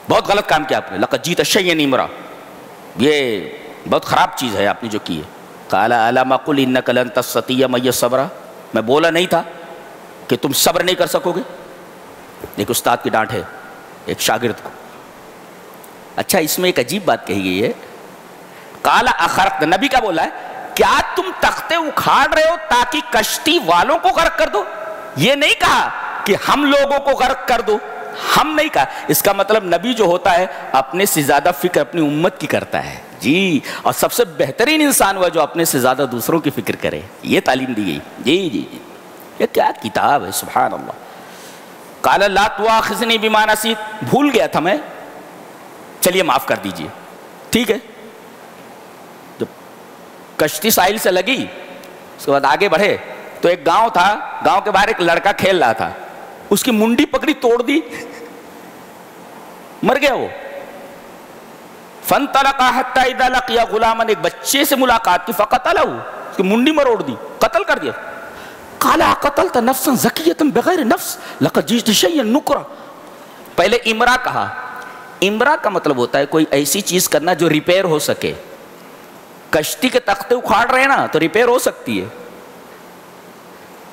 بہت غلط کام کیا آپ نے. لقد جئت شيئا امرا، یہ بہت خراب چیز ہے آپ نے جو کی ہے. قال الم اقل انك لن تستطيع معي صبرا. میں بولا نہیں تھا کہ تم صبر نہیں کر سکو گے؟ ایک استاد کی ڈانٹ ہے ایک شاگرد کو. اچھا اس میں ایک عجیب بات کہی گئی ہے. قال اخرقت، نبی کیا بولا ہے؟ کیا تم تختے اکھاڑ رہے ہو تاکہ کشتی والوں کو غرق کر دو؟ یہ نہیں کہا کہ ہم لوگوں کو غرق کر دو، ہم نہیں کہا. اس کا مطلب نبی جو ہوتا ہے اپنے سے زیادہ فکر اپنی امت کی کرتا ہے جی. اور سب سے بہترین انسان ہوا جو اپنے سے زیادہ دوسروں کی فکر کرے. یہ تعلیم دی گئی. جی جی جی یہ کیا کتاب ہے، سبحان اللہ. قال لا تؤاخذنی بما نسیت، بھول گیا تھا میں، چلیے معاف کر دیجئے. ٹھیک ہے. جب کشتی ساحل سے لگی اس کے بعد آگے بڑھے تو ایک گاؤں تھا، گاؤں کے باہر ایک لڑکا کھیل رہا تھا. اس کی منڈی پکڑی توڑ دی، مر گیا وہ. فانطلقا حتى اذا لقي غلاما، ایک بچے سے ملاقات کی. فقتله، اس کی منڈی مروڑ دی، قتل کر دیا. قال قتلت نفسا زکیۃ بغیر نفس لقد جئت شيئا نکرا. پہلے امرا کہا. امرا کا مطلب ہوتا ہے کوئی ایسی چیز کرنا جو ریپیئر ہو سکے. کشتی کے تختے اکھاڑ رہے نا تو ریپیئر ہو سکتی ہے،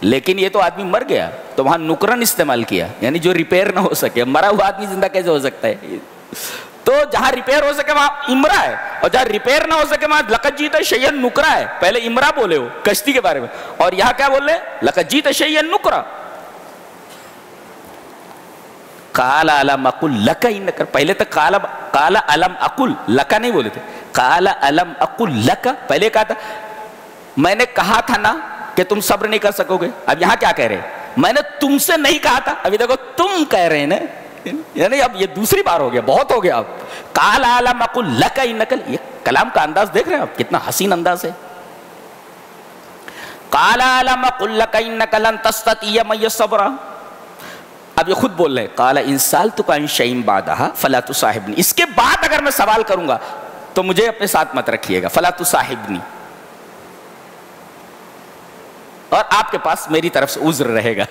لیکن یہ تو آدمی مر گیا تو وہاں نکرن استعمال کیا، یعنی جو ریپیئر نہ ہو سکے. مرا ہوا آدمی زندہ کیسے ہو سکتا ہے؟ تو جہاں ریپیئر ہو سکے وہاں امرا ہے، اور جہاں ریپیئر نہ ہو سکے وہاں لقد جئت شيئا نکرا ہے. پہلے امرا بولے ہو کشتی کے بارے میں، اور یہاں کیا بول رہے؟ لقد جئت شيئا نکرا. قال الم اقل لك انك، پہلے تک قال الم اقل لك نہیں بولے تھے. قال الم اقل لك، پہلے کہا تھا میں نے کہا تھا نا کہ تم صبر نہیں کر سکو گے. اب یہاں کیا کہہ رہے ہیں؟ میں نے تم سے نہیں کہا تھا. ابھی دیکھو تم کہہ رہے ہیں نا، یعنی اب یہ دوسری بار ہو گیا، بہت ہو گیا. اب قال الم اقل لك انك، یہ کلام کا انداز دیکھ رہے ہیں آپ کتنا حسین انداز ہے. قال الم اقل لك انك لن تستطيع معي صبرا. اب یہ خود بول رہے ہیں قال ان سألتك عن شيء بعدها فلا تصاحبني، اس کے بعد اگر میں سوال کروں گا تو مجھے اپنے ساتھ مت رکھیے گا. فلا تصاحبنی، اور آپ کے پاس میری طرف سے عذر رہے گا.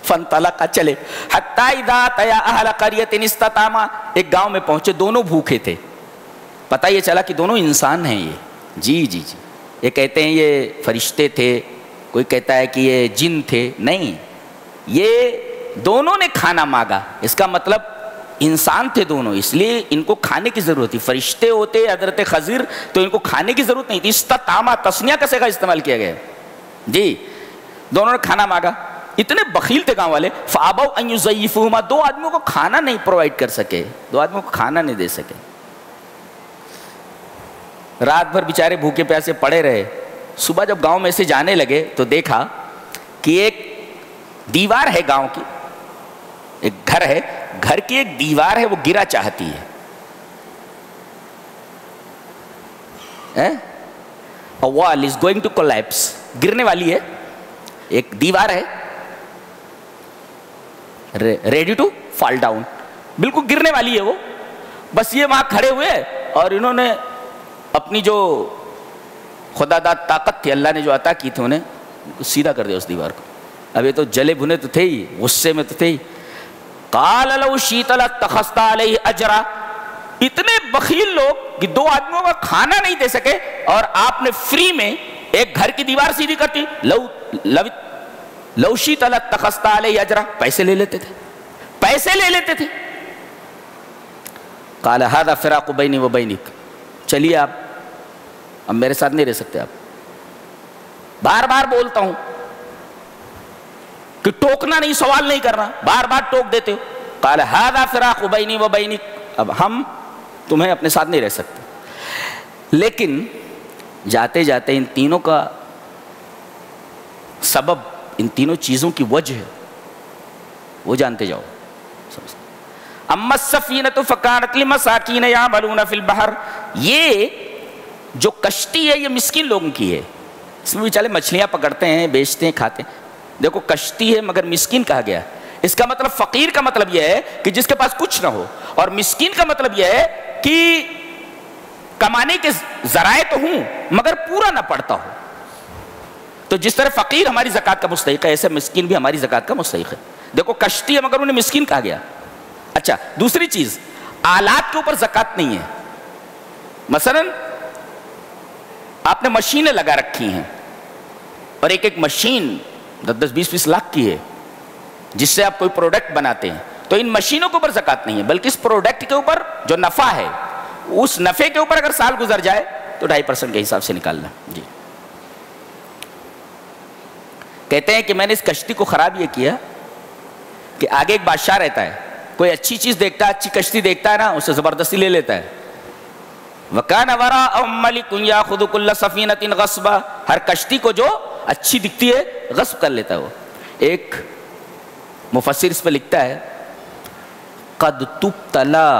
فانطلقا، چلے. حتی اذا اتیا اہل قریۃ استطعما، ایک گاؤں میں پہنچے. دونوں بھوکے تھے. پتہ یہ چلا کہ دونوں انسان ہیں یہ. جی جی جی یہ کہتے ہیں یہ فرشتے تھے، کوئی کہتا ہے کہ یہ جن تھے. نہیں، یہ دونوں نے کھانا مانگا. اس کا مطلب انسان تھے دونوں، اس لیے ان کو کھانے کی ضرورت تھی. فرشتے ہوتے حضرت خضر تو ان کو کھانے کی ضرورت نہیں تھی. استطعما تسنیہ کا صیغہ استعمال کیا گیا. جی دونوں نے کھانا مانگا. اتنے بخیل تھے گاؤں والے. فابوا ان یضیفوہما، دو آدمیوں کو کھانا نہیں پرووائڈ کر سکے، دو آدمیوں کو کھانا نہیں دے سکے. رات بھر بیچارے بھوکے پیاسے پڑے رہے. صبح جب گاؤں میں سے جانے لگے تو دیکھا کہ ایک دیوار ہے گاؤں کی، ایک گھر ہے، گھر کی ایک دیوار ہے وہ گرا چاہتی ہے. A wall is going to collapse، گرنے والی ہے. ایک دیوار ہے ریڈی ٹو فال ڈاؤن، بالکل گرنے والی ہے وہ. بس یہ وہاں کھڑے ہوئے اور انہوں نے اپنی جو خدا داد طاقت تھی، اللہ نے جو عطا کی تھی انہیں، سیدھا کر دیا اس دیوار کو. اب یہ تو جلے بھنے تو تھے ہی، غصے میں تو تھے ہی. قال لو شئت لاتخذت علیہ اجرا. اتنے بخیل لوگ کہ دو آدمیوں کا کھانا نہیں دے سکے اور آپ نے فری میں ایک گھر کی دیوار سیدھی کرتی. لو شئت لاتخذت علیہ اجرا، پیسے لے لیتے تھے، پیسے لے لیتے تھے. قال هذا فراق بینی و بینک، چلیے آپ اب میرے ساتھ نہیں رہ سکتے. آپ بار بار بولتا ہوں کہ ٹوکنا نہیں، سوال نہیں کرنا، بار بار ٹوک دیتے ہو. قال هذا فراق بینی و بینک، اب ہم تمہیں اپنے ساتھ نہیں رہ سکتے. لیکن جاتے جاتے ان تینوں کا سبب، ان تینوں چیزوں کی وجہ وہ جانتے جاؤ. اما السفینۃ فکانت لمساکین یعملون فی البحر، یہ جو کشتی ہے یہ مسکین لوگوں کی ہے، اس میں بیچارے مچھلیاں پکڑتے ہیں، بیچتے ہیں، کھاتے ہیں. دیکھو کشتی ہے مگر مسکین کہا گیا. اس کا مطلب فقیر کا مطلب یہ ہے کہ جس کے پاس کچھ نہ ہو، اور مسکین کا مطلب یہ ہے کہ کمانے کے ذرائع تو ہوں مگر پورا نہ پڑتا ہو. تو جس طرح فقیر ہماری زکوٰۃ کا مستحق ہے، ایسے مسکین بھی ہماری زکوٰۃ کا مستحق ہے. دیکھو کشتی ہے مگر انہیں مسکین کہا گیا. اچھا دوسری چیز، آلات کے اوپر زکوٰۃ نہیں ہے. مثلا آپ نے مشینیں لگا رکھی ہیں اور ایک ایک مشین 10-20 لاکھ کی ہے جس سے آپ کوئی پروڈکٹ بناتے ہیں، تو ان مشینوں کے اوپر زکوٰۃ نہیں ہے، بلکہ اس پروڈکٹ کے اوپر جو نفع ہے اس نفع کے اوپر اگر سال گزر جائے تو 2.5% کے حساب سے نکالنا. جی کہتے ہیں کہ میں نے اس کشتی کو خراب یہ کیا کہ آگے ایک بادشاہ رہتا ہے، کوئی اچھی چیز دیکھتا ہے، اچھی کشتی دیکھتا ہے نا، اسے زبردستی لے لیتا ہے. وَكَانَ وَرَاءَهُم مَلِكٌ يَأْخُذُ كُلَّ سَفِينَةٍ غَصْبًا، ہر کشتی کو جو اچھی دکھتی ہے غصب کر لیتا ہے. وہ ایک مفسر اس پہ لکھتا ہے قَدْ تُبْتَلَى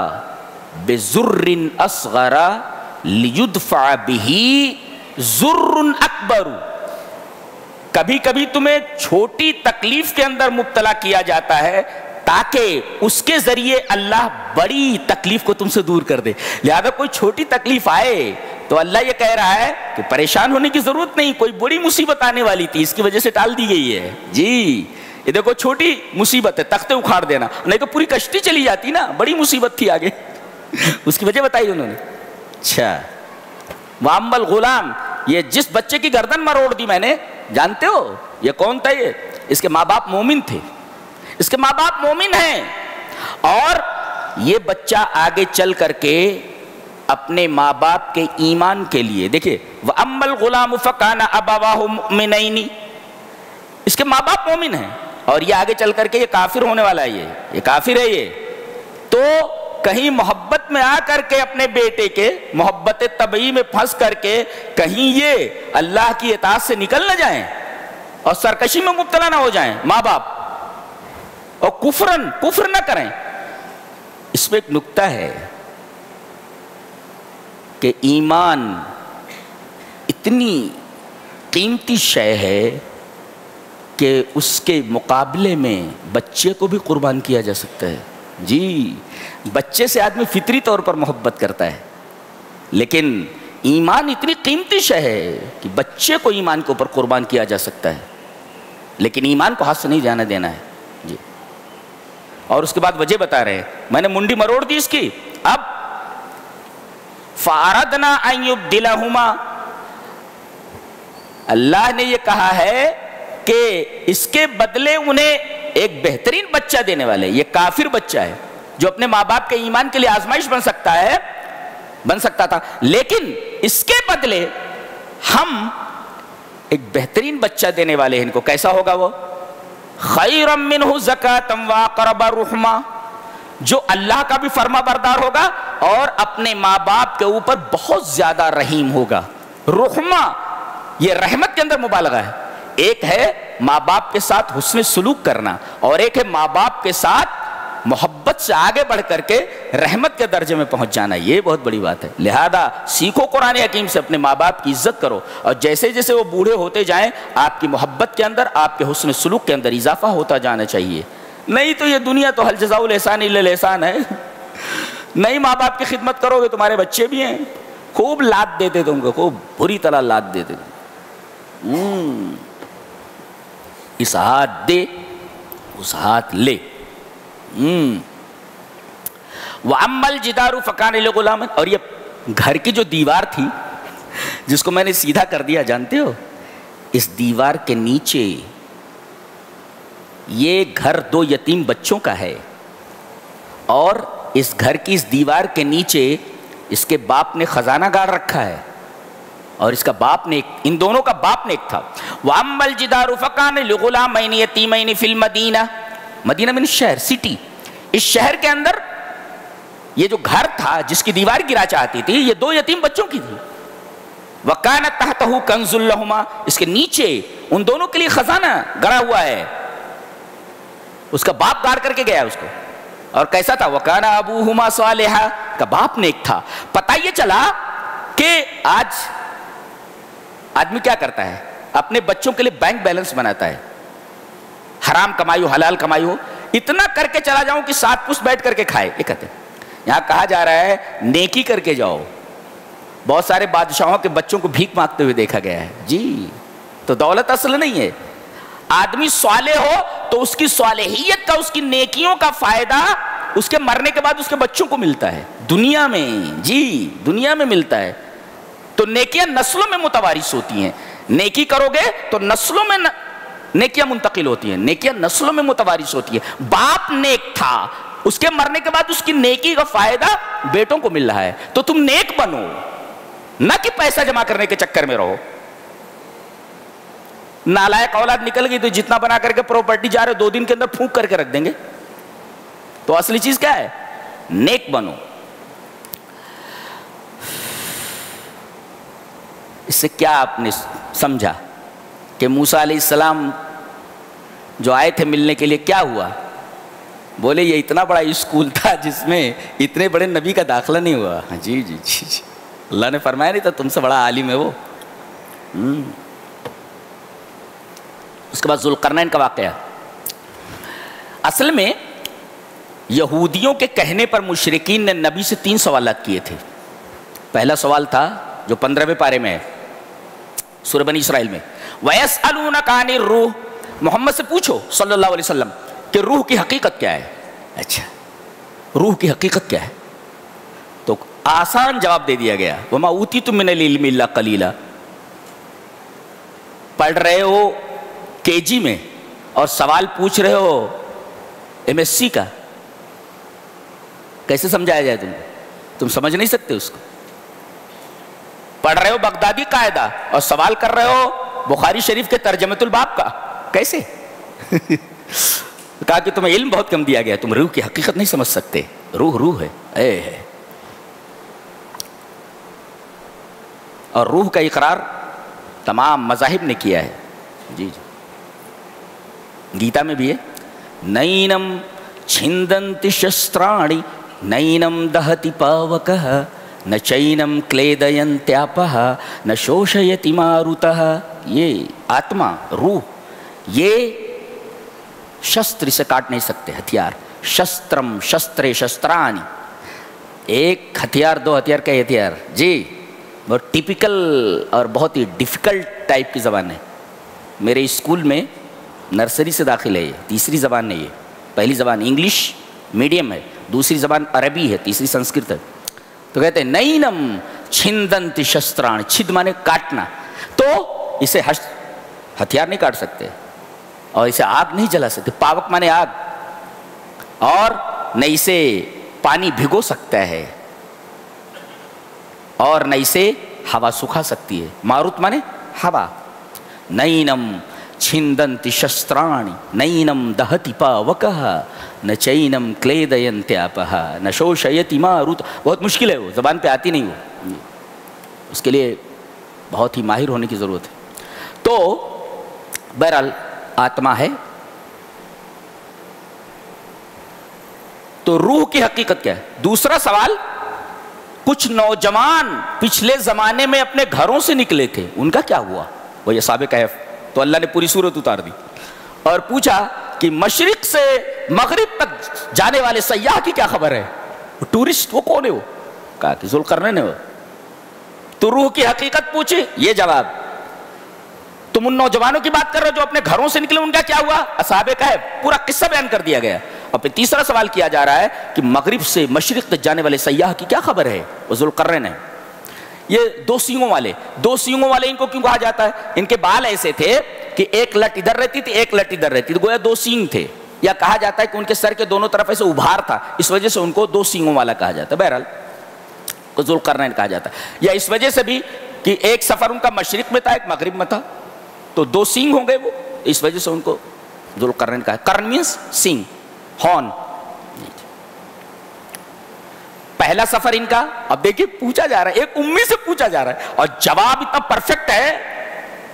بِزُرٍّ أَصْغَرَ لِيُدْفَعَ بِهِ زُرٌّ أَكْبَرُ، کبھی کبھی تمہیں چھوٹی تکلیف کے اندر مبتلا کیا جاتا ہے تاکہ اس کے ذریعے اللہ بڑی تکلیف کو تم سے دور کر دے. لہذا کوئی چھوٹی تکلیف آئے تو اللہ یہ کہہ رہا ہے کہ پریشان ہونے کی ضرورت نہیں، کوئی بڑی مصیبت آنے والی تھی اس کی وجہ سے ٹال دی گئی ہے. جی یہ دیکھو چھوٹی مصیبت ہے، تختے اکھاڑ دینا، نہیں تو پوری کشتی چلی جاتی نا، بڑی مصیبت تھی آگے. اس کی وجہ بتائی انہوں نے. اچھا وَأَمَّا الْغُلَامُ، یہ جس بچے کی گردن مروڑ دی میں نے، جانتے ہو یہ کون تھا؟ یہ اس کے ماں باپ مومن تھے، اس کے ماں باپ مومن ہیں، اور یہ بچہ آگے چل کر کے اپنے ماں باپ کے ایمان کے لیے، دیکھیں وَأَمَّا الْغُلَامُ فَكَانَ أَبَوَاهُ مُؤْمِنَيْنِ، اس کے ماں باپ مومن ہیں اور یہ آگے چل کر کے یہ کافر ہونے والا ہے، یہ کافر ہے. یہ تو کہیں محبت میں آ کر کے اپنے بیٹے کے محبت طبعی میں پھنس کر کے کہیں یہ اللہ کی اطاعت سے نکل نہ جائیں اور سرکشی میں مبتلا نہ ہو جائیں ماں باپ، اور کفر نہ کریں. اس میں ایک نکتہ ہے کہ ایمان اتنی قیمتی شے ہے کہ اس کے مقابلے میں بچے کو بھی قربان کیا جا سکتا ہے. جی بچے سے آدمی فطری طور پر محبت کرتا ہے، لیکن ایمان اتنی قیمتی شے ہے کہ بچے کو ایمان کے اوپر قربان کیا جا سکتا ہے، لیکن ایمان کو ہاتھ سے نہیں جانے دینا ہے. جی اور اس کے بعد وجہ بتا رہے ہیں، میں نے منڈی مروڑ دی اس کی. اب فَأَرَدْنَا أَن يُبْدِلَهُمَا، اللہ نے یہ کہا ہے کہ اس کے بدلے انہیں ایک بہترین بچہ دینے والے. یہ کافر بچہ ہے جو اپنے ماں باپ کے ایمان کے لیے آزمائش بن سکتا تھا، لیکن اس کے بدلے ہم ایک بہترین بچہ دینے والے ہیں ان کو. کیسا ہوگا وہ؟ خیرا منہ زکاۃ واقرب رحما، جو اللہ کا بھی فرما بردار ہوگا اور اپنے ماں باپ کے اوپر بہت زیادہ رحیم ہوگا. رحما یہ رحمت کے اندر مبالغہ ہے. ایک ہے ماں باپ کے ساتھ حسن سلوک کرنا اور ایک ہے ماں باپ کے ساتھ محبت سے آگے بڑھ کر کے رحمت کے درجے میں پہنچ جانا. یہ بہت بڑی بات ہے. لہذا سیکھو قرآن حکیم سے، اپنے ماں باپ کی عزت کرو، اور جیسے جیسے وہ بوڑھے ہوتے جائیں آپ کی محبت کے اندر، آپ کے حسن سلوک کے اندر اضافہ ہوتا جانا چاہیے. نہیں تو یہ دنیا تو هل جزاء الاحسان الا الاحسان ہے. نہیں ماں باپ کی خدمت کرو گے، تمہارے بچے بھی ہیں، خوب لات دیتے تم کو، خوب بری طرح لات دیتے تم. اس ہاتھ دے اس ہاتھ لے. وَأَمَّا الْجِدَارُ فَكَانَ لِغُلَامٍ، اور یہ گھر کی جو دیوار تھی جس کو میں نے سیدھا کر دیا، جانتے ہو اس دیوار کے نیچے یہ گھر 2 یتیم بچوں کا ہے، اور اس گھر کی اس دیوار کے نیچے اس کے باپ نے خزانہ گاڑ رکھا ہے، اور اس کا باپ نے ان دونوں کا باپ نے ایک تھا. وَأَمَّا الْجِدَارُ فَكَانَ لِغُلَامَيْنِ يَتِيمَيْنِ فِي الْمَدِينَةِ، مدینہ من شہر، سٹی، اس شہر کے اندر یہ جو گھر تھا جس کی دیوار گرا چاہتی تھی یہ 2 یتیم بچوں کی تھی. وَكَانَتْ تَحْتَهُ كَنْزٌ لَهُمَا، اس کے نیچے ان دونوں کے لیے خزانہ گڑا ہوا ہے. اس کا باپ گاڑ کر کے گیا اس کو، اور کیسا تھا؟ وَكَانَ أَبُوهُمَا صَالِحًا، کا باپ نیک تھا. پتہ یہ چلا کہ آج آدمی کیا کرتا ہے؟ اپنے بچوں کے لیے بینک بیلنس بناتا ہے، حرام کمائی ہو حلال کمائی ہو، اتنا کر کے چلا جاؤں کہ 7 پشت بیٹھ کر کے کھائے. یہ کہتے ہیں. یہاں کہا جا رہا ہے نیکی کر کے جاؤ. بہت سارے بادشاہوں کے بچوں کو بھیک مانگتے ہوئے دیکھا گیا ہے. جی تو دولت اصل نہیں ہے. آدمی صالح ہو تو اس کی صالحیت کا، اس کی نیکیوں کا فائدہ اس کے مرنے کے بعد اس کے بچوں کو ملتا ہے دنیا میں. جی دنیا میں ملتا ہے. تو نیکیاں نسلوں میں متوارث ہوتی ہیں. نیکی کرو گے تو نسلوں میں نیکیاں منتقل ہوتی ہیں، نیکیاں نسلوں میں متوارث ہوتی ہیں. باپ نیک تھا، اس کے مرنے کے بعد اس کی نیکی کا فائدہ بیٹوں کو مل رہا ہے. تو تم نیک بنو، نہ کہ پیسہ جمع کرنے کے چکر میں رہو. نالائق اولاد نکل گئی تو جتنا بنا کر کے پراپرٹی جا رہے 2 دن کے اندر پھونک کر کے رکھ دیں گے. تو اصلی چیز کیا ہے؟ نیک بنو. اس سے کیا آپ نے سمجھا کہ موسیٰ علیہ السلام جو آئے تھے ملنے کے لیے کیا ہوا؟ بولے یہ اتنا بڑا اسکول تھا جس میں اتنے بڑے نبی کا داخلہ نہیں ہوا. جی جی جی جی اللہ نے فرمایا نہیں تھا تم سے بڑا عالم ہے وہ. اس کے بعد ذوالقرنین کا واقعہ. اصل میں یہودیوں کے کہنے پر مشرکین نے نبی سے 3 سوالات کیے تھے. پہلا سوال تھا جو 15ویں پارے میں ہے سورہ بنی اسرائیل میں، وَيَسْأَلُونَكَ عَنِ الرُّوحِ، محمد سے پوچھو صلی اللہ علیہ وسلم کہ روح کی حقیقت کیا ہے. اچھا روح کی حقیقت کیا ہے؟ تو آسان جواب دے دیا گیا، وَمَا أُوتِيتُم مِّنَ الْعِلْمِ إِلَّا قَلِيلًا. پڑھ رہے ہو KG میں اور سوال پوچھ رہے ہو MSc کا، کیسے سمجھایا جائے تم کو؟ تم سمجھ نہیں سکتے اس کو. پڑھ رہے ہو بغدادی قاعدہ اور سوال کر رہے ہو بخاری شریف کے ترجمۃ الباب کا، کیسے؟ کہا کہ تمہیں علم بہت کم دیا گیا، تم روح کی حقیقت نہیں سمجھ سکتے. روح روح ہے، اے ہے. اور روح کا اقرار تمام مذاہب نے کیا ہے. جی جی گیتا میں بھی ہے، نینم چھندنتی شسترانی نینم دہتی پاوکہ نہ چینم کلیدینتیاپہ نہ شوشیتی ماروتہ. یہ آتما روح یہ شستر سے کاٹ نہیں سکتے ہتھیار. شسترم شسترے شسترانی، ایک ہتھیار 2 ہتھیار کا ہتھیار. جی بہت ٹیپیکل اور بہت ہی ڈیفیکلٹ ٹائپ کی زبان ہے. میرے اسکول میں نرسری سے داخل ہے. یہ 3ری زبان ہے. یہ پہلی زبان انگلش میڈیم ہے، دوسری زبان عربی ہے، تیسری سنسکرت ہے. تو کہتے ہیں نینم چھندنتی شستران، چھد مانے کاٹنا. تو اسے ہتھیار نہیں کاٹ سکتے اور اسے آگ نہیں جلا سکتے. پاوک مانے آگ. اور نہ اسے پانی بھگو سکتا ہے اور نہ اسے ہوا سکھا سکتی ہے. ماروت مانے ہوا. نینم چھندنتی شسترانی نینم دہتی پاوکہ نہ چینم کلیدینتیاپہ نہ شوشیتی ماروت. بہت مشکل ہے، وہ زبان پہ آتی نہیں. وہ اس کے لیے بہت ہی ماہر ہونے کی ضرورت ہے. تو بہرحال آتما ہے. تو روح کی حقیقت کیا ہے؟ دوسرا سوال، کچھ نوجوان پچھلے زمانے میں اپنے گھروں سے نکلے تھے، ان کا کیا ہوا؟ وہ اصحاب کہف. تو اللہ نے پوری صورت اتار دی اور پوچھا کہ مشرق سے مغرب تک جانے والے سیاح کی کیا خبر ہے؟ ٹورسٹ وہ کون ہے؟ وہ کہا کہ ذوالقرنین ہے وہ. تو روح کی حقیقت پوچھی، یہ جواب. تم ان نوجوانوں کی بات کر رہے ہو جو اپنے گھروں سے نکلے، ان کا کیا ہوا؟ اصحاب کہف. پورا قصہ بیان کر دیا گیا. اور پھر تیسرا سوال کیا جا رہا ہے کہ مغرب سے مشرق تک جانے والے سیاح کی کیا خبر ہے؟ وہ ذوالقرنین ہے. یہ 2 سینگوں والے ان کو کیوں کہا جاتا ہے؟ ان کے بال ایسے تھے کہ ایک لٹ ادھر رہتی تھی، ایک لٹ ادھر رہتی تھی، گویا 2 سینگ تھے. یا کہا جاتا ہے کہ ان کے سر کے دونوں طرف ایسے ابھار تھا، اس وجہ سے ان کو 2 سینگوں والا کہا جاتا ہے. بہرحال کو ذوالقرنین کہا جاتا ہے. یا اس وجہ سے بھی کہ ایک سفر ان کا مشرق میں تھا، ایک مغرب میں تھا، تو 2 سینگ ہوں گے وہ، اس وجہ سے ان کو ذوالقرنین کہا. قرن مینس سینگ، ہارن. پہلا سفر ان کا، اب دیکھیے پوچھا جا رہا ہے، ایک امی سے پوچھا جا رہا ہے اور جواب اتنا پرفیکٹ ہے.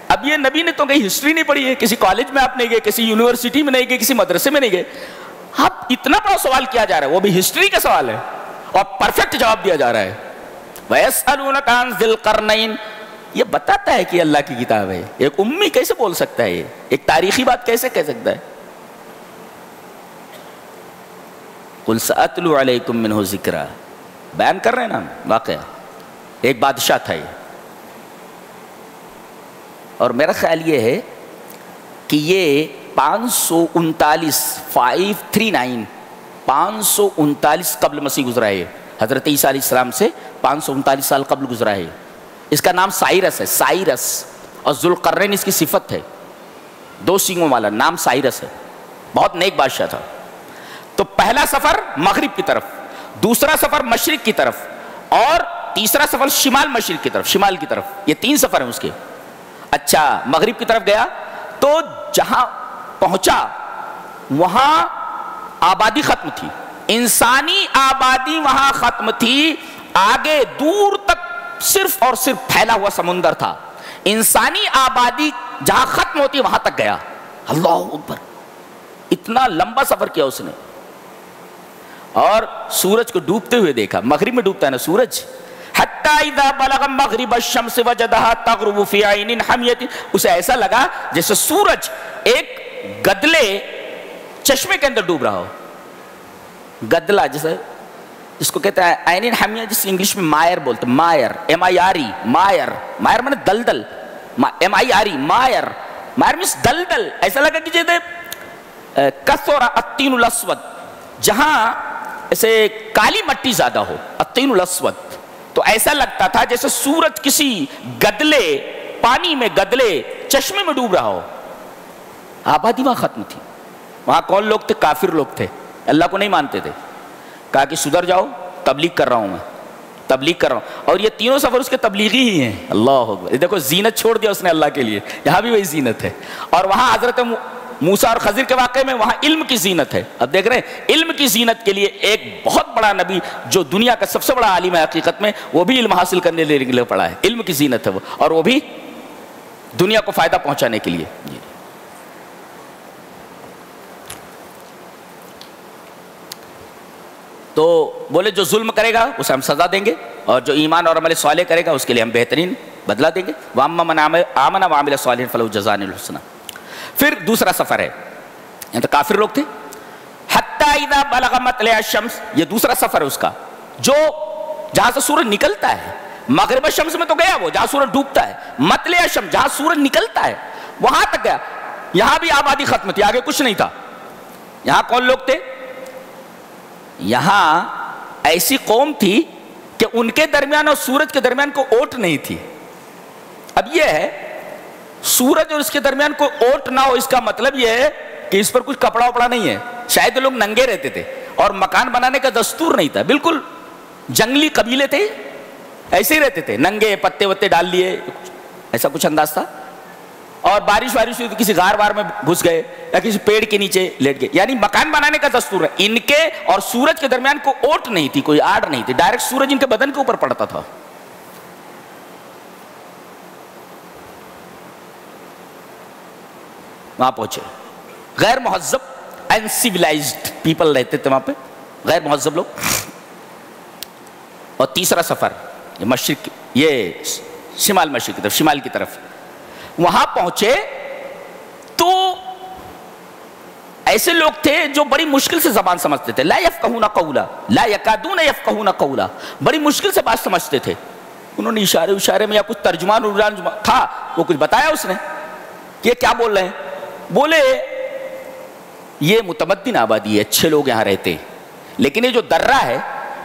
اب یہ نبی نے تو کہیں ہسٹری نہیں پڑھی ہے، کسی کالج میں آپ نہیں گئے، کسی یونیورسٹی میں نہیں گئے، کسی مدرسے میں نہیں گئے. اب اتنا بڑا سوال کیا جا رہا ہے، وہ بھی ہسٹری کا سوال ہے اور پرفیکٹ جواب دیا جا رہا ہے. وَيَسْأَلُونَكَ عَنْ ذِي الْقَرْنَيْنِ، یہ بتاتا ہے کہ اللہ کی کتاب ہے. ایک امی کیسے بول سکتا ہے؟ یہ ایک تاریخی بات کیسے کہہ سکتا ہے؟ قُلْ سَأَتْلُو عَلَيْكُمْ مِنْهُ ذِكْرًا، بیان کر رہے ہیں نا واقعہ. ایک بادشاہ تھا یہ، اور میرا خیال یہ ہے کہ یہ 539 قبل مسیح گزرا ہے. حضرت عیسیٰ علیہ السلام سے 539 سال قبل گزرا ہے. اس کا نام سائرس ہے، سائرس، اور ذوالقرنین اس کی صفت ہے، 2 سینگوں والا نام سائرس ہے. بہت نیک بادشاہ تھا. تو پہلا سفر مغرب کی طرف، دوسرا سفر مشرق کی طرف، اور تیسرا سفر شمال مشرق کی طرف، شمال کی طرف. یہ 3 سفر ہیں اس کے. اچھا، مغرب کی طرف گیا تو جہاں پہنچا وہاں آبادی ختم تھی، انسانی آبادی وہاں ختم تھی. آگے دور تک صرف اور صرف پھیلا ہوا سمندر تھا. انسانی آبادی جہاں ختم ہوتی وہاں تک گیا. اللہ اکبر، اتنا لمبا سفر کیا اس نے. اور سورج کو ڈوبتے ہوئے دیکھا. مغرب میں ڈوبتا ہے نا سورج. حتی اذا بلغ مغرب الشمس وجدها تغرب فی عین حمیۃ، اسے ایسا لگا جیسے سورج ایک گدلے چشمے کے اندر ڈوب رہا ہو. گدلا جیسے جس کو کہتے ہیں عین حمیہ، جس انگلش میں مائر بولتے ہیں. مائر، M-I-R-E، مائر. مائر مانے دلدل، M-I-R-E، مائر. مائر مینس دلدل. ایسا لگا کہ جیسے کثر الطین الاسود، جہاں ایسے کالی مٹی زیادہ ہو، الطین الاسود. تو ایسا لگتا تھا جیسے سورج کسی گدلے پانی میں، گدلے چشمے میں ڈوب رہا ہو. آبادی وہاں ختم تھی. وہاں کون لوگ تھے؟ کافر لوگ تھے، اللہ کو نہیں مانتے تھے. کہا کہ سدھر جاؤ، تبلیغ کر رہا ہوں میں، تبلیغ کر رہا ہوں. اور یہ تینوں سفر اس کے تبلیغی ہی ہیں. اللہ اکبر. دیکھو زینت چھوڑ دیا اس نے اللہ کے لیے. یہاں بھی وہی زینت ہے. اور وہاں حضرت موسیٰ اور خضر کے واقعے میں وہاں علم کی زینت ہے. اب دیکھ رہے ہیں علم کی زینت کے لیے ایک بہت بڑا نبی جو دنیا کا سب سے بڑا عالم ہے حقیقت میں، وہ بھی علم حاصل کرنے کے لیے پڑا ہے. علم کی زینت ہے وہ، اور وہ بھی دنیا کو فائدہ پہنچانے کے لیے. تو بولے جو ظلم کرے گا اسے ہم سزا دیں گے، اور جو ایمان اور عمل صالح کرے گا اس کے لیے ہم بہترین بدلہ دیں گے. وَأَمَّا مَنْ آمَنَ وَعَمِلَ صَالِحًا فَلَهُ جَزَاءٌ الْحُسْنَىٰ. پھر دوسرا سفر ہے، یہاں تو کافر لوگ تھے. حَتَّى إِذَا بَلَغَ مَطْلِعَ الشَّمْسِ، یہ دوسرا سفر ہے اس کا، جو جہاں سے سورج نکلتا ہے. مغرب الشمس میں تو گیا وہ جہاں سورج ڈوبتا ہے. مطلع الشمس جہاں سورج نکلتا ہے وہاں تک گیا. یہاں بھی آبادی ختم تھی، آگے کچھ نہیں تھا. یہاں کون لوگ تھے؟ یہاں ایسی قوم تھی کہ ان کے درمیان اور سورج کے درمیان کوئی اوٹ نہیں تھی. اب یہ ہے سورج اور اس کے درمیان کوئی اوٹ نہ ہو، اس کا مطلب یہ ہے کہ اس پر کچھ کپڑا وپڑا نہیں ہے. شاید لوگ ننگے رہتے تھے اور مکان بنانے کا دستور نہیں تھا. بالکل جنگلی قبیلے تھے، ایسے ہی رہتے تھے، ننگے پتے وتے ڈال لیے، ایسا کچھ انداز تھا. اور بارش ہوئی تو کسی غار وار میں گھس گئے یا کسی پیڑ کے نیچے لیٹ گئے. یعنی مکان بنانے کا دستور ہے. ان کے اور سورج کے درمیان کوئی اوٹ نہیں تھی، کوئی آڑ نہیں تھی. ڈائریکٹ سورج ان کے بدن کے اوپر پڑتا تھا. وہاں پہنچے غیر مہذب انسیولائزڈ پیپل رہتے تھے وہاں پہ، غیر مہذب لوگ. اور تیسرا سفر یہ مشرق، یہ شمال مشرق کی طرف، شمال کی طرف. وہاں پہنچے تو ایسے لوگ تھے جو بڑی مشکل سے زبان سمجھتے تھے. لا یفقہون قولا، لا یکادون یفقہون قولا، بڑی مشکل سے بات سمجھتے تھے. انہوں نے اشارے میں یا کچھ ترجمان تھا وہ کچھ بتایا اس نے کہ یہ کیا بول رہے ہیں. بولے یہ متمدن آبادی ہے، اچھے لوگ یہاں رہتے ہیں، لیکن یہ جو درہ ہے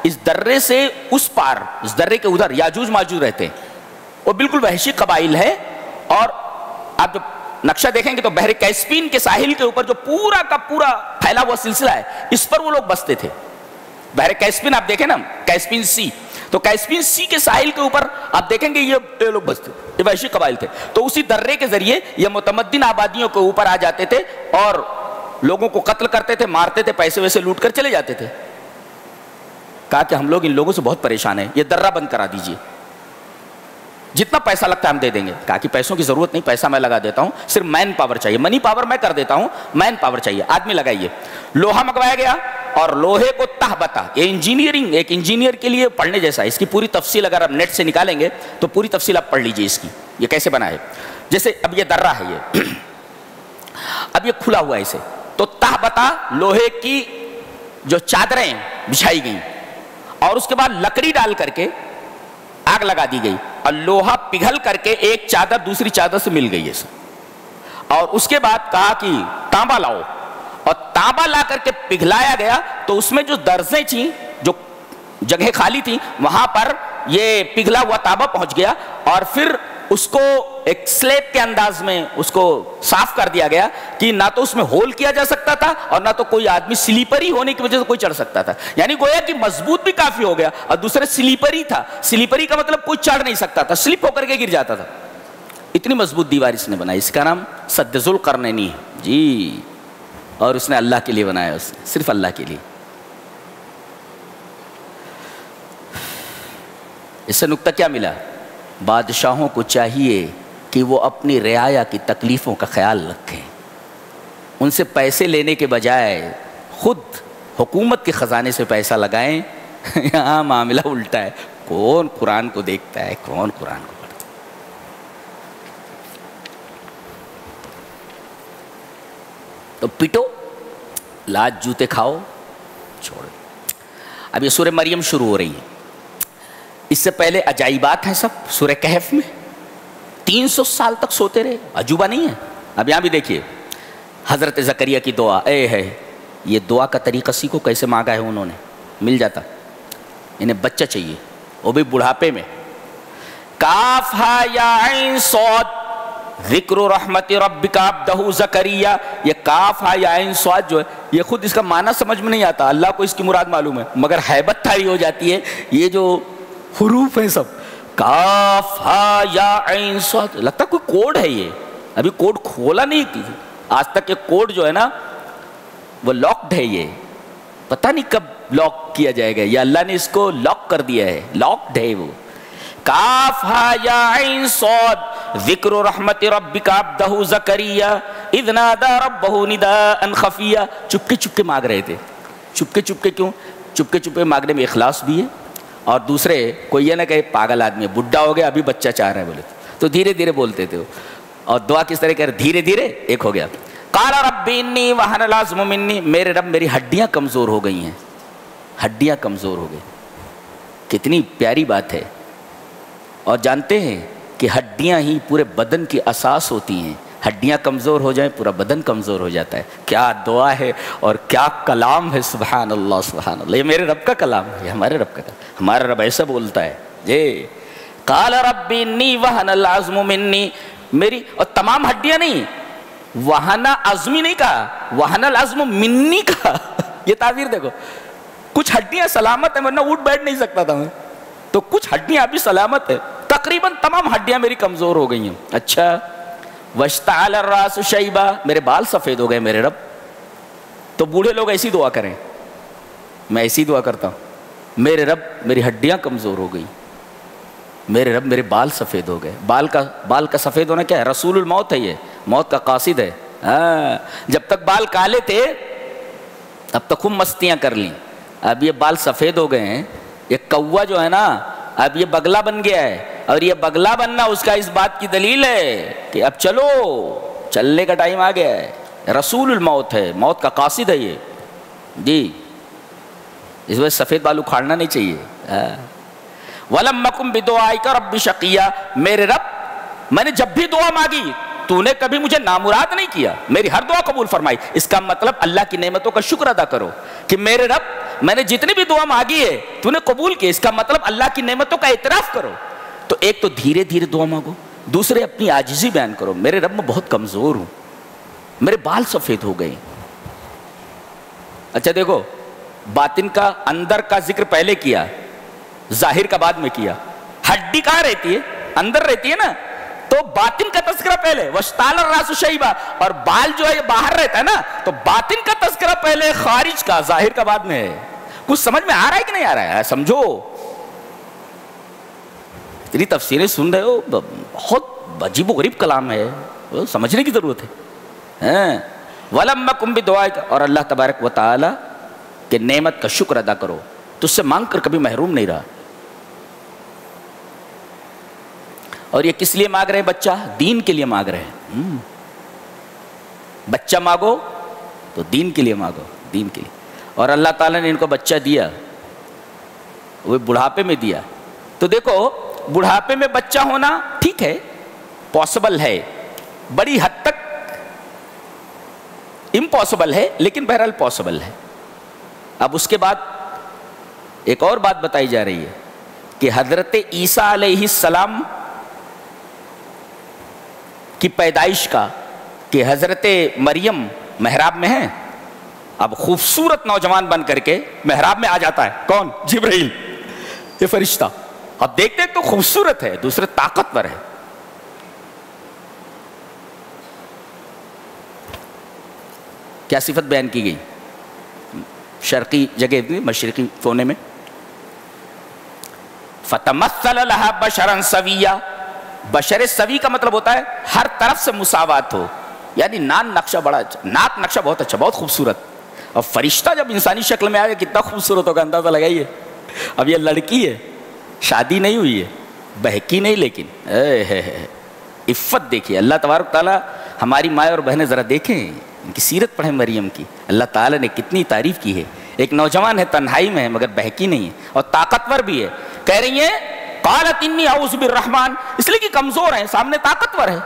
اس درے سے اس پار، اس درے کے ادھر یاجوج ماجوج رہتے ہیں. وہ بالکل وحشی قبائل ہے. اور آپ جب نقشہ دیکھیں گے تو بحر کیسپین کے ساحل کے اوپر جو پورا کا پورا پھیلا ہوا سلسلہ ہے اس پر وہ لوگ بستے تھے. بحر کیسپین آپ دیکھیں نا، کیسپین سی، تو کیسپین سی کے ساحل کے اوپر آپ دیکھیں گے یہ لوگ بستے، یہ وحشی قبائل تھے. تو اسی درے کے ذریعے یہ متمدن آبادیوں کے اوپر آ جاتے تھے اور لوگوں کو قتل کرتے تھے، مارتے تھے، پیسے ویسے لوٹ کر چلے جاتے تھے. کہا کہ ہم لوگ ان لوگوں سے بہت پریشان ہیں، یہ درہ بند کرا دیجئے، جتنا پیسہ لگتا ہے ہم دے دیں گے. کہا کہ پیسوں کی ضرورت نہیں، پیسہ میں لگا دیتا ہوں، صرف مین پاور چاہیے، منی پاور میں کر دیتا ہوں، مین پاور چاہیے، آدمی لگائیے. لوہا منگوایا گیا اور لوہے کو تہبتا. یہ انجینئرنگ ایک انجینئر کے لیے پڑھنے جیسا ہے. اس کی پوری تفصیل اگر آپ نیٹ سے نکالیں گے تو پوری تفصیل آپ پڑھ لیجئے اس کی یہ کیسے بنا ہے. جیسے اب یہ درہ ہے, یہ اب یہ کھلا ہوا ہے اسے, تو تہبتا لوہے کی جو چادریں بچھائی گئیں اور اس کے بعد لکڑی ڈال کر کے آگ لگا دی گئی اور لوہا پگھل کر کے ایک چادر دوسری چادر سے مل گئی ہے. اور اس کے بعد کہا کہ تانبا لاؤ, اور تانبا لا کر کے پگھلایا گیا تو اس میں جو درزیں تھیں, جو جگہ خالی تھی, وہاں پر یہ پگھلا ہوا تانبا پہنچ گیا اور پھر اس کو ایک سلیب کے انداز میں اس کو صاف کر دیا گیا کہ نہ تو اس میں ہول کیا جا سکتا تھا اور نہ تو کوئی آدمی سلیپری ہونے کی وجہ سے کوئی چڑھ سکتا تھا. یعنی گویا کہ مضبوط بھی کافی ہو گیا اور دوسرے سلیپری تھا. سلیپری کا مطلب کوئی چڑھ نہیں سکتا تھا, سلپ ہو کر کے گر جاتا تھا. اتنی مضبوط دیوار اس نے بنائی. اس کا نام سد ذوالقرنین ہے جی, اور اس نے اللہ کے لیے بنایا, اس نے صرف اللہ کے لیے. اس سے نقطہ کیا ملا؟ بادشاہوں کو چاہیے کہ وہ اپنی رعایا کی تکلیفوں کا خیال رکھیں. ان سے پیسے لینے کے بجائے خود حکومت کے خزانے سے پیسہ لگائیں. یہاں معاملہ الٹا ہے. کون قرآن کو دیکھتا ہے, کون قرآن کو پڑھتا ہے. تو پیٹو, لاج جوتے کھاؤ, چھوڑو. اب یہ سورہ مریم شروع ہو رہی ہے. اس سے پہلے عجائبات ہیں سب سورہ کہف میں. 300 سال تک سوتے رہے, عجوبہ نہیں ہے. اب یہاں بھی دیکھیے حضرت زکریا کی دعا. اے ہے یہ دعا کا طریقہ سیکھو کیسے مانگا ہے انہوں نے, مل جاتا. انہیں بچہ چاہیے, وہ بھی بڑھاپے میں. کاف ہا یا عین صاد ذکر رحمت ربک عبدہ زکریا. یہ کاف ہا یا عین صاد جو ہے یہ خود اس کا معنی سمجھ میں نہیں آتا, اللہ کو اس کی مراد معلوم ہے, مگر ہیبت تاری ہو جاتی ہے. یہ جو حروف ہیں سب کاف ہا یا عین صاد, لگتا کوئی کوڈ ہے. یہ ابھی کوڈ کھولا نہیں کی آج تک. یہ کوڈ جو ہے نا وہ لاکڈ ہے. یہ پتہ نہیں کب لاک کیا جائے گا. یہ اللہ نے اس کو لاک کر دیا ہے, لاکڈ ہے وہ. کاف ہا یا عین صاد ذکر رحمت ربک عبدہ زکریا اذ نادى ربہ نداء خفیا. چپکے چپکے مانگ رہے تھے. چپکے چپکے کیوں؟ چپکے چپکے مانگنے میں اخلاص بھی ہے, اور دوسرے کوئی یہ نہ کہے پاگل آدمی بڈھا ہو گیا ابھی بچہ چاہ رہا ہے بولے تو دھیرے دھیرے بولتے تھے. اور دعا کس طرح کر دھیرے دھیرے ایک ہو گیا. قال رب انی وہن العظم منی, میرے رب میری ہڈیاں کمزور ہو گئی ہیں. ہڈیاں کمزور ہو گئی. کتنی پیاری بات ہے. اور جانتے ہیں کہ ہڈیاں ہی پورے بدن کی اساس ہوتی ہیں. ہڈیاں کمزور ہو جائیں پورا بدن کمزور ہو جاتا ہے. کیا دعا ہے اور کیا کلام ہے, سبحان اللہ سبحان اللہ. یہ میرے رب کا کلام ہے, ہمارے رب کا کلام. ہمارا رب ایسا بولتا ہے جی. قال رب انی وہن العظم منی, میری اور تمام ہڈیاں نہیں, وہنا عظمی نہیں کہا, وہن العظم منی کہا. یہ تعبیر دیکھو, کچھ ہڈیاں سلامت ہیں ورنہ اٹھ بیٹھ نہیں سکتا تھا میں, تو کچھ ہڈیاں ابھی سلامت ہے. تقریباً تمام ہڈیاں میری کمزور ہو گئی ہیں. اچھا واشتعل الراس شیبا, میرے بال سفید ہو گئے میرے رب. تو بوڑھے لوگ ایسی دعا کریں, میں ایسی دعا کرتا ہوں. میرے رب میری ہڈیاں کمزور ہو گئی, میرے رب میرے بال سفید ہو گئے. بال کا سفید ہونا کیا ہے؟ رسول الموت ہے, یہ موت کا قاصد ہے. جب تک بال کالے تھے تب تک خوب مستیاں کر لیں. اب یہ بال سفید ہو گئے ہیں. یہ کوا جو ہے نا اب یہ بگلا بن گیا ہے, اور یہ بگلا بننا اس کا اس بات کی دلیل ہے کہ اب چلو, چلنے کا ٹائم آ گیا ہے. رسول الموت ہے, موت کا قاصد ہے یہ جی. اس وجہ سفید بال اکھاڑنا نہیں چاہیے. وَلَمْ أَكُنْ بِدُعَائِكَ رَبِّ شَقِيًّا, میرے رب میں نے جب بھی دعا مانگی تو نے کبھی مجھے نامراد نہیں کیا, میری ہر دعا قبول فرمائی. اس کا مطلب اللہ کی نعمتوں کا شکر ادا کرو کہ میرے رب میں نے جتنی بھی دعا مانگی ہے تو نے قبول کی. اس کا مطلب اللہ کی نعمتوں کا اعتراف کرو. تو ایک تو دھیرے دھیرے دعا مانگو, دوسرے اپنی عاجزی بیان کرو. میرے رب میں بہت کمزور ہوں, میرے بال سفید ہو گئے. اچھا دیکھو, باطن کا اندر کا ذکر پہلے کیا, ظاہر کا بعد میں کیا. ہڈی کہاں رہتی ہے؟ اندر رہتی ہے نا, تو باطن کا تذکرہ پہلے. واشتعل الراس شیبا, اور بال جو ہے باہر رہتا ہے نا, تو باطن کا تذکرہ پہلے, خارج کا ظاہر کا بعد میں ہے. کچھ سمجھ میں آ رہا ہے کہ نہیں آ رہا ہے؟ سمجھو, اتنی تفسیریں سن رہے ہو, بہت عجیب و غریب کلام ہے, سمجھنے کی ضرورت ہے. وَلَمْ أَكُنْ بِدُعَائِكَ, اور اللہ تبارک و تعالی کہ نعمت کا شکر ادا کرو، تو اس سے مانگ کر کبھی محروم نہیں رہا. اور یہ کس لیے مانگ رہے ہیں بچہ؟ دین کے لیے مانگ رہے ہیں. بچہ مانگو تو دین کے لیے مانگو، دین کے لیے. اور اللہ تعالیٰ نے ان کو بچہ دیا، وہ بڑھاپے میں دیا. تو دیکھو بڑھاپے میں بچہ ہونا ٹھیک ہے، پاسبل ہے، بڑی حد تک امپاسبل ہے لیکن بہرحال پاسبل ہے. اب اس کے بعد ایک اور بات بتائی جا رہی ہے کہ حضرت عیسیٰ علیہ السلام کی پیدائش کا، کہ حضرت مریم محراب میں ہیں. اب خوبصورت نوجوان بن کر کے محراب میں آ جاتا ہے کون؟ جبرائیل، یہ فرشتہ. اب دیکھتے ہیں تو خوبصورت ہے، دوسرے طاقتور ہے. کیا صفت بیان کی گئی؟ شرقی جگہ مشرقی کونے میں فتمثل لها بشرا سویا. بشر سوی کا مطلب ہوتا ہے ہر طرف سے مساوات ہو، یعنی نقشہ بڑا اچھا، ناک نقشہ بہت اچھا، بہت خوبصورت. اور فرشتہ جب انسانی شکل میں آئے کتنا خوبصورت ہوگا، اندازہ لگائیے. اب یہ لڑکی ہے، شادی نہیں ہوئی ہے، بہکی نہیں، لیکن عفت دیکھیے. اللہ تبارک تعالیٰ ہماری مائیں اور بہنیں ذرا دیکھیں، ان کی سیرت پڑھیں مریم کی. اللہ تعالیٰ نے کتنی تعریف کی ہے. ایک نوجوان ہے، تنہائی میں ہے مگر بہکی نہیں ہے، اور طاقتور بھی ہے. کہہ رہی ہیں قالت انی اعوذ بالرحمن، اس لیے کہ کمزور ہیں، سامنے طاقتور ہے،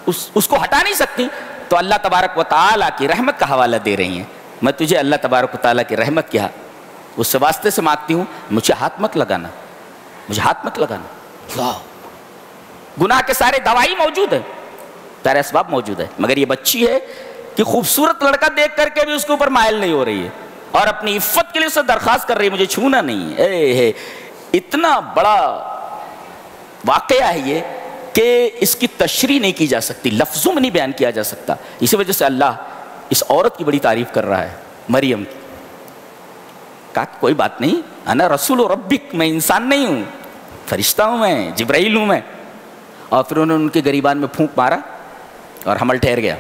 اس کو ہٹا نہیں سکتی. تو اللہ تبارک و تعالیٰ کی رحمت کا حوالہ دے رہی ہیں. میں تجھے اللہ تبارک و تعالیٰ کی رحمت کیا اس سے واسطے سے مانگتی ہوں، مجھے ہاتھ مت لگانا، مجھے ہاتھ مت لگانا. گناہ کے سارے دوائی موجود ہے، سارے اسباب موجود ہے، مگر یہ بچی ہے کہ خوبصورت لڑکا دیکھ کر کے بھی اس کے اوپر مائل نہیں ہو رہی ہے، اور اپنی عفت کے لیے اسے درخواست کر رہی ہے مجھے چھونا نہیں ہے. اتنا بڑا واقعہ ہے یہ کہ اس کی تشریح نہیں کی جا سکتی، لفظوں میں نہیں بیان کیا جا سکتا. اسی وجہ سے اللہ اس عورت کی بڑی تعریف کر رہا ہے، مریم کی. کہا کوئی بات نہیں، انا رسول ربک، میں انسان نہیں ہوں، فرشتہ ہوں، میں جبرائیل ہوں میں. اور پھر انہوں نے ان کے گریبان میں پھونک مارا اور حمل ٹھہر گیا.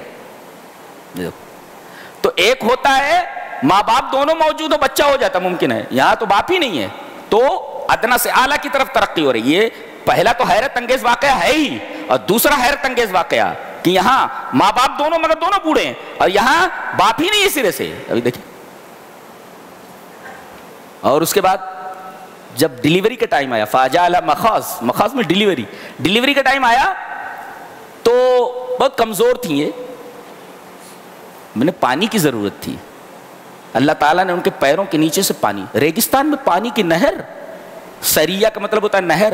تو ایک ہوتا ہے ماں باپ دونوں موجود ہو بچہ ہو جاتا، ممکن ہے. یہاں تو باپ ہی نہیں ہے، تو ادنا سے اعلیٰ کی طرف ترقی ہو رہی ہے. پہلا تو حیرت انگیز واقعہ ہے ہی، اور دوسرا حیرت انگیز واقعہ کہ یہاں ماں باپ دونوں مگر دونوں بوڑھے ہیں، اور یہاں باپ ہی نہیں ہے سرے سے. ابھی دیکھیں. اور اس کے بعد جب ڈیلیوری کا ٹائم آیا، فاجعل مخاض میں ڈیلیوری کا ٹائم آیا تو بہت کمزور تھی یہ، میں نے پانی کی ضرورت تھی. اللہ تعالیٰ نے ان کے پیروں کے نیچے سے پانی، ریگستان میں پانی کی نہر، سریا کا مطلب ہوتا ہے نہر،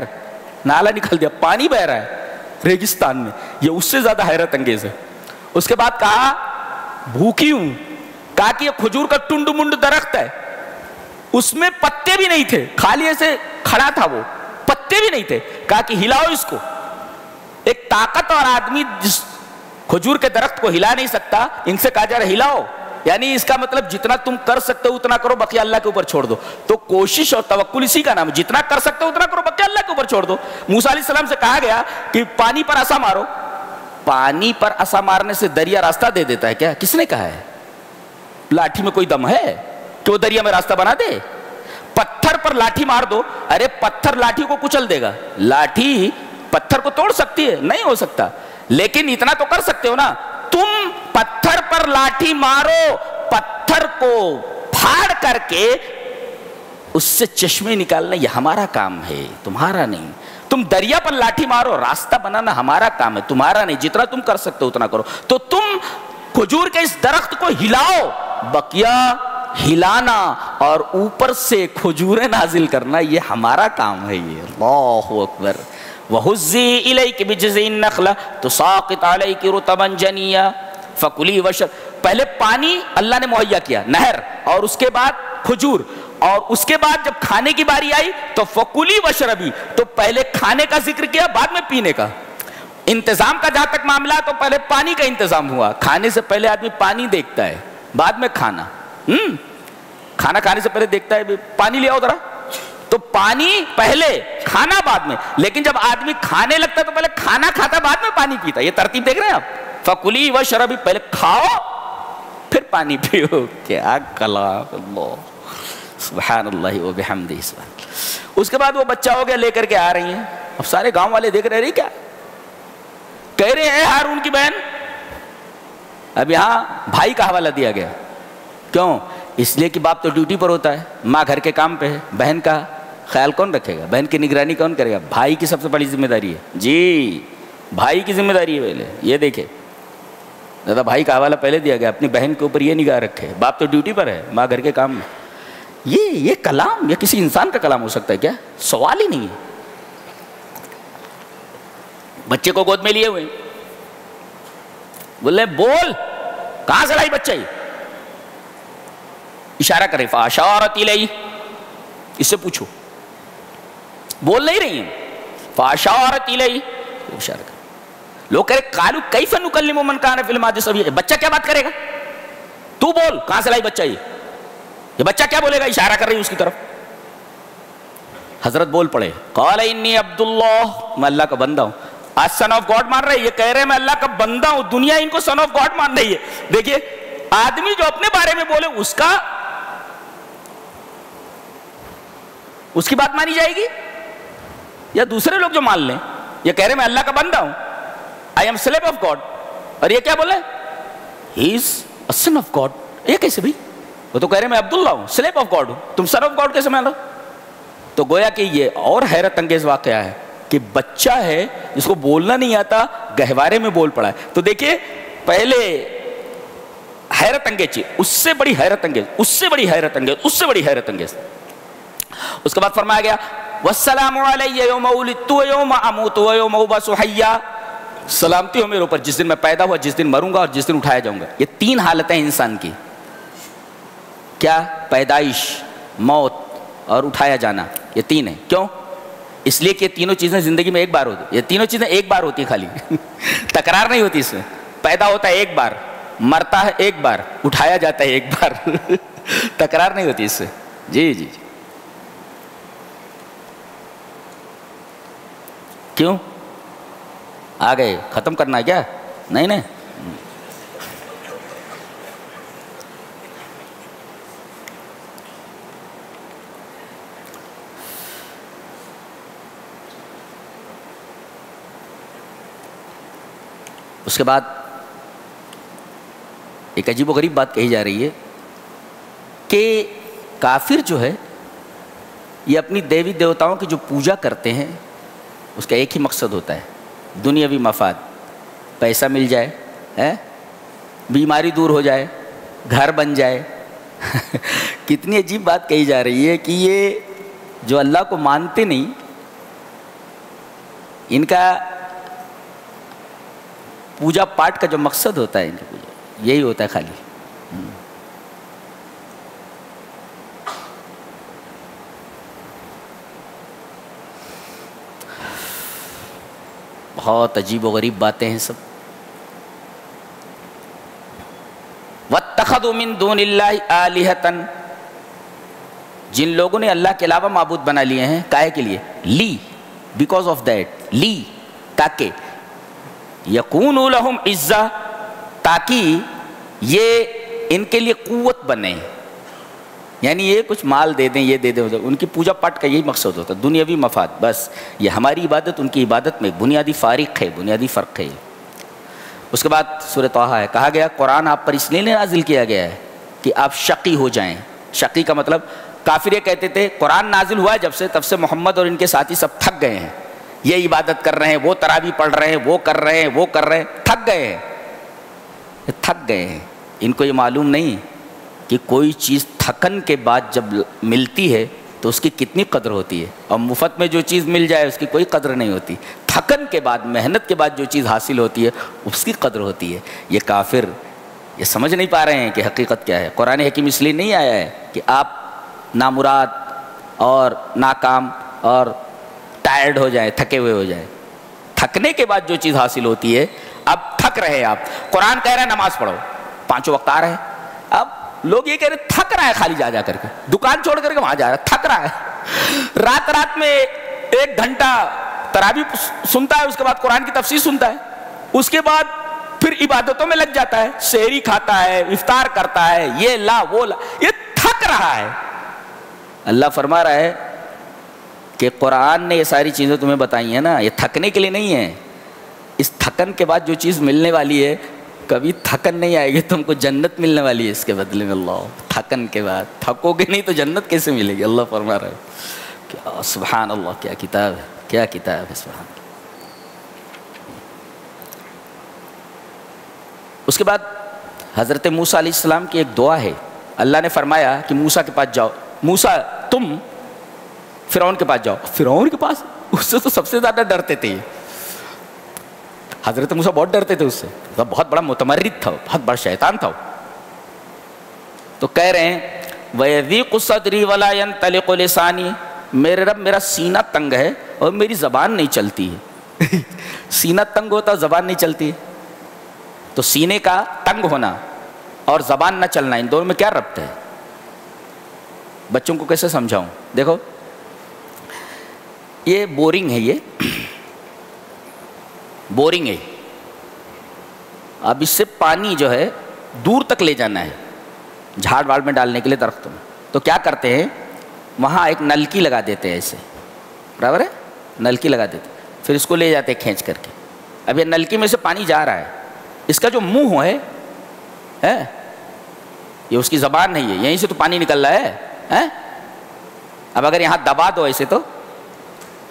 نالا نکل دیا، پانی بہ رہا ہے ریگستان میں. یہ اس سے زیادہ حیرت انگیز ہے. اس کے بعد کہا بھوکی ہوں. کہا کہ یہ کھجور کا ٹنڈ منڈ درخت ہے، اس میں پتے بھی نہیں تھے، خالی ایسے کھڑا تھا، وہ پتے بھی نہیں تھے. کہا کہ ہلاؤ اس کو. ایک طاقت اور آدمی جس کھجور کے درخت کو ہلا نہیں سکتا، ان سے کہا جا رہا ہلاؤ، یعنی اس کا مطلب جتنا تم کر سکتے ہو اتنا کرو، باقی اللہ کے اوپر چھوڑ دو. تو کوشش اور توکل اسی کا نام، جتنا کر سکتے ہو اتنا کرو، باقی اللہ کے اوپر چھوڑ دو. موسیٰ علیہ السلام سے کہا گیا کہ پانی پر عصا مارو. پانی پر عصا مارنے سے دریا راستہ دے دیتا ہے کیا؟ کس نے کہا ہے؟ لاٹھی میں کوئی دم ہے کہ وہ دریا میں راستہ بنا دے؟ پتھر پر لاٹھی مار دو، ارے پتھر لاٹھی کو کچل دے گا، لاٹھی پتھر کو توڑ سکتی ہے؟ نہیں ہو سکتا. لیکن اتنا تو کر سکتے ہو نا، تم پتھر پر لاٹھی مارو، پتھر کو پھاڑ کر کے اس سے چشمے نکالنا یہ ہمارا کام ہے، تمہارا نہیں. تم دریا پر لاٹھی مارو، راستہ بنانا ہمارا کام ہے، تمہارا نہیں. جتنا تم کر سکتے ہو اتنا کرو. تو تم کھجور کے اس درخت کو ہلاؤ، بقیہ ہلانا اور اوپر سے کھجوریں نازل کرنا یہ ہمارا کام ہے. یہ اللہ اکبر. وَهُزِّي إِلَيْكِ بِجِذْعِ النَّخْلَةِ تُسَاقِطْ عَلَيْكِ رُطَبًا جَنِيًّا فَكُلِي وَاشْرَبِي. پہلے پانی اللہ نے مہیا کیا، نہر، اور اس کے بعد کھجور، اور اس کے بعد جب کھانے کی باری آئی تو فَكُلِي وَاشْرَبِي. تو پہلے کھانے کا ذکر کیا، بعد میں پینے کا. انتظام کا جہاں تک معاملہ تو پہلے پانی کا انتظام ہوا. کھانے سے پہلے آدمی پانی دیکھتا ہے، بعد میں کھانا. کھانا کھانے سے پہلے دیکھتا ہے پانی لے آؤ ذرا، تو پانی پہلے، کھانا بعد میں. لیکن جب آدمی کھانے لگتا ہے تو پہلے کھانا کھاتا، بعد میں پانی پیتا. یہ ترتیب دیکھ رہے ہیں آپ. فَكُلِي وَاشْرَبِي، پہلے کھاؤ پھر پانی پیو. کیا کلام اللہ. سبحان اللہ و بحمدہ سبحان اللہ۔ اس کے بعد وہ بچہ ہو گیا، لے کر کے آ رہی ہیں، اب سارے گاؤں والے دیکھ رہے کیا کہہ رہے ہیں ہارون کی بہن۔ اب یہاں بھائی کا حوالہ دیا گیا، کیوں؟ اس لیے کہ باپ تو ڈیوٹی پر ہوتا ہے، ماں گھر کے کام پہ ہے، بہن کا خیال کون رکھے گا، بہن کی نگرانی کون کرے گا؟ بھائی کی سب سے بڑی ذمہ داری ہے، جی بھائی کی ذمہ داری ہے پہلے۔ یہ دیکھے دادا بھائی کا حوالہ پہلے دیا گیا، اپنی بہن کے اوپر یہ نگاہ رکھے، باپ تو ڈیوٹی پر ہے، ماں گھر کے کام میں۔ یہ کلام یہ کسی انسان کا کلام ہو سکتا ہے کیا؟ سوال ہی نہیں ہے۔ بچے کو گود میں لیے ہوئے بولے بول، کہاں سے لائی بچہ؟ اشارہ کرے، فاشارت الیہ، اس سے پوچھو، بول نہیں رہی ہیں، فاشارت الیہ، اشارہ کرے۔ لوگ کہہ رہے قالوا کیف نکلم من کان فی المہد صبیا، بچہ کیا بات کرے گا؟ تو بول، کہاں سے لائی بچہ؟ یہ بچہ کیا بولے گا؟ اشارہ کر رہی اس کی طرف۔ حضرت بول پڑے، قال انی عبد اللہ، میں اللہ کا بندہ ہوں۔ آج سن آف گاڈ مان رہے، یہ کہہ رہے میں اللہ کا بندہ ہوں، دنیا ان کو سن آف گاڈ مان رہی ہے۔ دیکھیے آدمی جو اپنے بارے میں بولے اس کی بات مانی جائے گی، یا دوسرے لوگ جو مان لیں؟ یہ کہہ رہے میں اللہ کا بندہ ہوں، I am slave of God, اور یہ کیا بولے؟ ہی از اے سن آف گاڈ۔ یہ کیسے بھائی؟ وہ تو کہہ رہے میں عبداللہ ہوں، سلیو آف گاڈ ہوں، تم سن آف گاڈ کیسے مان لو؟ تو گویا کہ یہ اور حیرت انگیز واقعہ ہے کہ بچہ ہے جس کو بولنا نہیں آتا، گہوارے میں بول پڑا ہے۔ تو دیکھیے پہلے حیرت انگیز چیز، اس سے بڑی حیرت انگیز، اس سے بڑی حیرت انگیز، اس سے بڑی حیرت انگیز۔ اس کے بعد فرمایا گیا والسلام علی یوم ولدت و یوم اموت و یوم ابعث حیا، سلامتی ہو میرے اوپر جس دن میں پیدا ہوا، جس دن مروں گا، اور جس دن اٹھایا جاؤں گا۔ یہ تین حالتیں انسان کی، کیا؟ پیدائش، موت اور اٹھایا جانا، یہ تین ہیں۔ کیوں؟ اس لیے کہ تینوں چیزیں زندگی میں ایک بار ہوتی، یہ تینوں چیزیں ایک بار ہوتی ہیں، خالی تکرار نہیں ہوتی اس میں۔ پیدا ہوتا ہے ایک بار، مرتا ہے ایک بار، اٹھایا جاتا ہے ایک بار تکرار نہیں ہوتی اس سے۔ جی جی جی، کیوں؟ آ گئے ختم کرنا ہے کیا؟ نہیں نہیں، اس کے بعد ایک عجیب و غریب بات کہی جا رہی ہے کہ کافر جو ہے یہ اپنی دیوی دیوتاؤں کی جو پوجا کرتے ہیں اس کا ایک ہی مقصد ہوتا ہے، دنیاوی مفاد، پیسہ مل جائے، بیماری دور ہو جائے، گھر بن جائے کتنی عجیب بات کہی جا رہی ہے کہ یہ جو اللہ کو مانتے نہیں، ان کا پوجا پاٹ کا جو مقصد ہوتا ہے ان کی پوجا یہی ہوتا ہے خالی۔ بہت عجیب و غریب باتیں ہیں سب۔ وَاتَّخَذُوا مِن دُونِ اللَّهِ آلِهَةً، جن لوگوں نے اللہ کے علاوہ معبود بنا لیے ہیں، کائے کے لیے؟ لی، بیکاز آف دیٹ، لی، تاکہ یکونوا لہم عزا، تاکہ یہ ان کے لیے قوت بنے، یعنی یہ کچھ مال دے دیں، یہ دے دیں، ان کی پوجا پاٹ کا یہی مقصد ہوتا ہے، دنیاوی مفاد۔ بس یہ ہماری عبادت ان کی عبادت میں بنیادی فارق ہے، بنیادی فرق ہے۔ اس کے بعد سورہ طٰہٰ ہے، کہا گیا قرآن آپ پر اس لیے نازل کیا گیا ہے کہ آپ شقی ہو جائیں۔ شقی کا مطلب، کافر یہ کہتے تھے قرآن نازل ہوا ہے جب سے، تب سے محمد اور ان کے ساتھی سب تھک گئے ہیں، یہ عبادت کر رہے ہیں، وہ تراویح پڑھ رہے ہیں، وہ کر رہے ہیں، وہ کر رہے ہیں، تھک گئے ہیں، تھک گئے ہیں۔ ان کو یہ معلوم نہیں کہ کوئی چیز تھکن کے بعد جب ملتی ہے تو اس کی کتنی قدر ہوتی ہے، اور مفت میں جو چیز مل جائے اس کی کوئی قدر نہیں ہوتی۔ تھکن کے بعد، محنت کے بعد جو چیز حاصل ہوتی ہے اس کی قدر ہوتی ہے۔ یہ کافر یہ سمجھ نہیں پا رہے ہیں کہ حقیقت کیا ہے۔ قرآن حکیم اس لیے نہیں آیا ہے کہ آپ نامراد اور ناکام اور ٹائرڈ ہو جائیں، تھکے ہوئے ہو جائیں۔ تھکنے کے بعد جو چیز حاصل ہوتی ہے، اب تھک رہے ہیں آپ، قرآن کہہ رہا ہے نماز پڑھو، 5 وقت آ رہے ہیں، اب لوگ یہ کہہ رہے تھک رہا ہے، خالی جا کر کے دکان چھوڑ کر کے وہاں جا رہا ہے، تھک رہا ہے، رات میں 1 گھنٹہ تراویح سنتا ہے، اس کے بعد قرآن کی تفسیر سنتا ہے، اس کے بعد پھر عبادتوں میں لگ جاتا ہے، سحری کھاتا ہے، افطار کرتا ہے، یہ لا وہ لا، یہ تھک رہا ہے۔ اللہ فرما رہا ہے کہ قرآن نے یہ ساری چیزیں تمہیں بتائی ہیں نا، یہ تھکنے کے لیے نہیں ہے. اس تھکن کے بعد جو چیز ملنے والی ہے کبھی تھکن نہیں آئے گی، تم کو جنت ملنے والی ہے اس کے بدلے میں. اللہ تھکن کے بعد تھکو گے نہیں تو جنت کیسے ملے گی؟ اللہ فرما رہا ہے. کیا سبحان اللہ، کیا کتاب ہے، کیا کتاب ہے، سبحان اللہ. اس کے بعد حضرت موسیٰ علیہ السلام کی ایک دعا ہے. اللہ نے فرمایا کہ موسیٰ کے پاس جاؤ، موسیٰ تم فرعون کے پاس جاؤ. فرعون کے پاس؟ اس سے تو سب سے زیادہ ڈرتے تھے. حضرت موسیٰ بہت ڈرتے تھے اس سے، بہت بڑا متمرد تھا، بہت بڑا شیطان تھا. تو کہہ رہے ہیں وَيَضِيقُ صَدْرِي وَلَا يَنْطَلِقُ لِسَانِي، میرے رب میرا سینہ تنگ ہے اور میری زبان نہیں چلتی ہے. سینہ تنگ ہوتا زبان نہیں چلتی. تو سینے کا تنگ ہونا اور زبان نہ چلنا، ان دونوں میں کیا ربط ہے؟ بچوں کو کیسے سمجھاؤں؟ دیکھو یہ بورنگ ہے، یہ بورنگ ہے. اب اس سے پانی جو ہے دور تک لے جانا ہے جھاڑ واڑ میں ڈالنے کے لیے، درختوں میں. تو کیا کرتے ہیں، وہاں ایک نلکی لگا دیتے ہیں ایسے، برابر ہے، نلکی لگا دیتے، پھر اس کو لے جاتے ہیں کھینچ کر کے. اب یہ نلکی میں سے پانی جا رہا ہے، اس کا جو منہ ہے یہ اس کی زبان نہیں ہے، یہیں سے تو پانی نکل رہا ہے. اب اگر یہاں دبا دو ایسے تو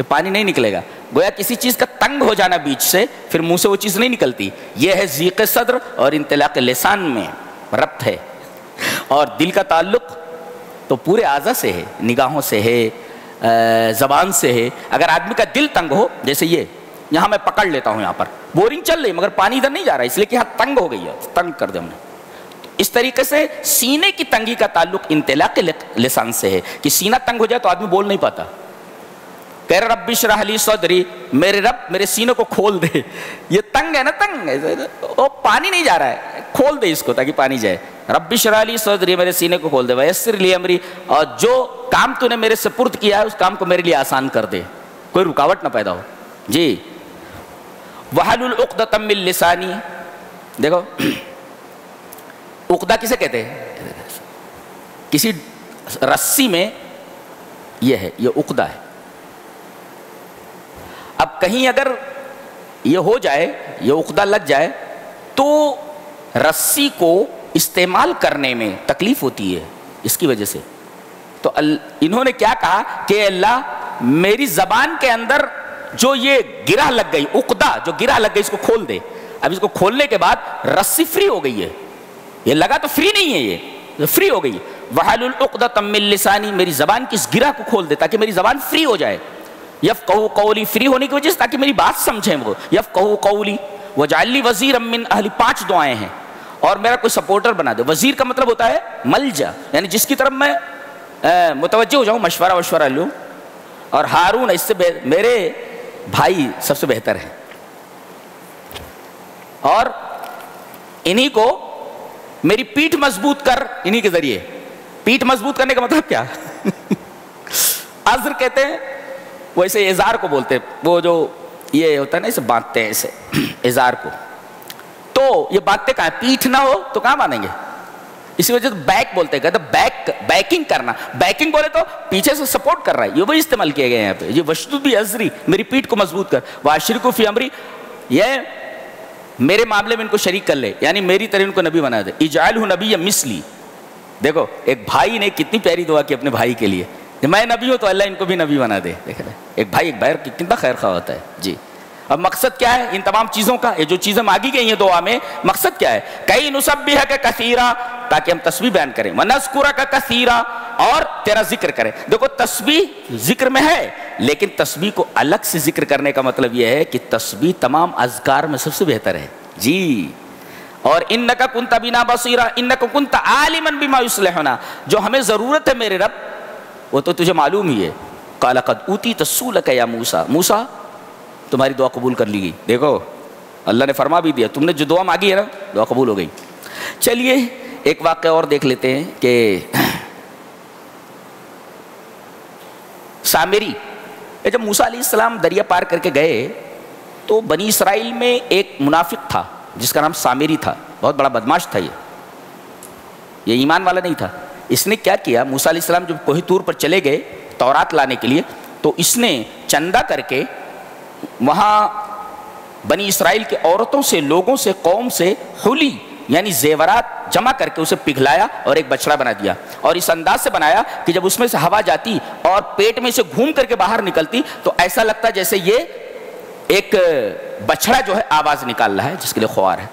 پانی نہیں نکلے گا. گویا کسی چیز کا تنگ ہو جانا بیچ سے، پھر منہ سے وہ چیز نہیں نکلتی. یہ ہے ضیق صدر اور انطلاق لسان میں ربط ہے. اور دل کا تعلق تو پورے اعضاء سے ہے، نگاہوں سے ہے، زبان سے ہے. اگر آدمی کا دل تنگ ہو، جیسے یہ یہاں میں پکڑ لیتا ہوں، یہاں پر بورنگ چل رہی مگر پانی ادھر نہیں جا رہا، اس لیے کہ یہاں تنگ ہو گئی ہے، تنگ کر دے ہم نے. اس طریقے سے سینے کی تنگی کا تعلق انطلاق لسان سے ہے کہ سینہ تنگ ہو جائے تو آدمی بول نہیں پاتا. کہہ رہا رب اشرح لی صدری، میرے رب میرے سینے کو کھول دے. یہ تنگ ہے نا، تنگ ہے، وہ پانی نہیں جا رہا ہے، کھول دے اس کو تاکہ پانی جائے. رب اشرح لی صدری، میرے سینے کو کھول دے. ویسر لی امری، اور جو کام تو نے میرے سپرد کیا ہے اس کام کو میرے لیے آسان کر دے، کوئی رکاوٹ نہ پیدا ہو. جی وحلل عقدۃ من لسانی. دیکھو عقدہ کسے کہتے ہیں؟ کسی رسی میں یہ ہے، یہ عقدہ ہے. اب کہیں اگر یہ ہو جائے، یہ عقدہ لگ جائے تو رسی کو استعمال کرنے میں تکلیف ہوتی ہے اس کی وجہ سے. تو انہوں نے کیا کہا کہ اللہ میری زبان کے اندر جو یہ گرہ لگ گئی، عقدہ جو گرہ لگ گئی، اس کو کھول دے. اب اس کو کھولنے کے بعد رسی فری ہو گئی ہے. یہ لگا تو فری نہیں ہے، یہ فری ہو گئی. وحلل عقدۃ من لسانی، میری زبان کی اس گرہ کو کھول دے تاکہ میری زبان فری ہو جائے. یفقہوا قولی، فری ہونے کی وجہ سے تاکہ میری بات سمجھیں وہ. یفقہوا قولی واجعل لی وزیرا من اہلی. 5 دعائیں ہیں. اور میرا کوئی سپورٹر بنا دے. وزیر کا مطلب ہوتا ہے ملجا، یعنی جس کی طرف میں متوجہ ہو جاؤں، مشورہ لوں. اور ہارون اس سے میرے بھائی سب سے بہتر ہے، اور انہی کو میری پیٹھ مضبوط کر. انہی کے ذریعے پیٹھ مضبوط کرنے کا مطلب کیا؟ عذر کہتے ہیں، وہ ایسے ازار کو بولتے ہیں، وہ جو یہ ہوتا ہے نا، اسے باندھتے ہیں ایسے ازار کو. تو یہ باندھتے کہاں؟ پیٹھ نہ ہو تو کہاں باندھیں گے؟ اسی وجہ سے بیک بولتے ہیں، کہتے ہیں بیکنگ کرنا. بیکنگ بولے تو پیچھے سے سپورٹ کر رہا ہے، یہ بھی استعمال کیے گئے ہیں یہاں پہ. یہ وشدد بھی ازری، میری پیٹھ کو مضبوط کر. واشرکوا فی امری، یہ میرے معاملے میں ان کو شریک کر لے، یعنی میری طرح ان کو نبی بنا دے. اجعلہ نبی مثلی. دیکھو ایک بھائی نے کتنی پیاری دعا کی اپنے بھائی کے لیے، میں نبی ہوں تو اللہ ان کو بھی نبی بنا دے. دیکھ رہے ایک بھائی کتنا خیر خواہ ہوتا ہے. جی اب مقصد کیا ہے ان تمام چیزوں کا؟ یہ جو چیزیں مانگی گئی ہیں دعا میں، مقصد کیا ہے؟ کئی نسبحک کثیرا، تاکہ ہم تسبیح بیان کریں. ونذکرک کثیرا، اور تیرا ذکر کریں. دیکھو تسبیح ذکر میں ہے، لیکن تسبیح کو الگ سے ذکر کرنے کا مطلب یہ ہے کہ تسبیح تمام اذکار میں سب سے بہتر ہے. جی اور انک کنت بنا بصیرا، انک کنت عالما بما یصلحنا، جو ہمیں ضرورت ہے میرے رب وہ تو تجھے معلوم ہی ہے. قال قد اوتیت سؤلک یا موسیٰ، موسیٰ تمہاری دعا قبول کر لی گئی. دیکھو اللہ نے فرما بھی دیا، تم نے جو دعا مانگی ہے نا، دعا قبول ہو گئی. چلیے ایک واقعہ اور دیکھ لیتے ہیں کہ سامری، جب موسیٰ علیہ السلام دریا پار کر کے گئے تو بنی اسرائیل میں ایک منافق تھا جس کا نام سامری تھا. بہت بڑا بدماش تھا. یہ ایمان والا نہیں تھا. اس نے کیا کیا، موسیٰ علیہ السلام جب کوہ طور پر چلے گئے تورات لانے کے لیے، تو اس نے چندہ کر کے وہاں بنی اسرائیل کے عورتوں سے، لوگوں سے، قوم سے حلی یعنی زیورات جمع کر کے اسے پگھلایا اور ایک بچڑا بنا دیا، اور اس انداز سے بنایا کہ جب اس میں سے ہوا جاتی اور پیٹ میں سے گھوم کر کے باہر نکلتی تو ایسا لگتا جیسے یہ ایک بچڑا جو ہے آواز نکال رہا ہے جس کے لیے خوار ہے۔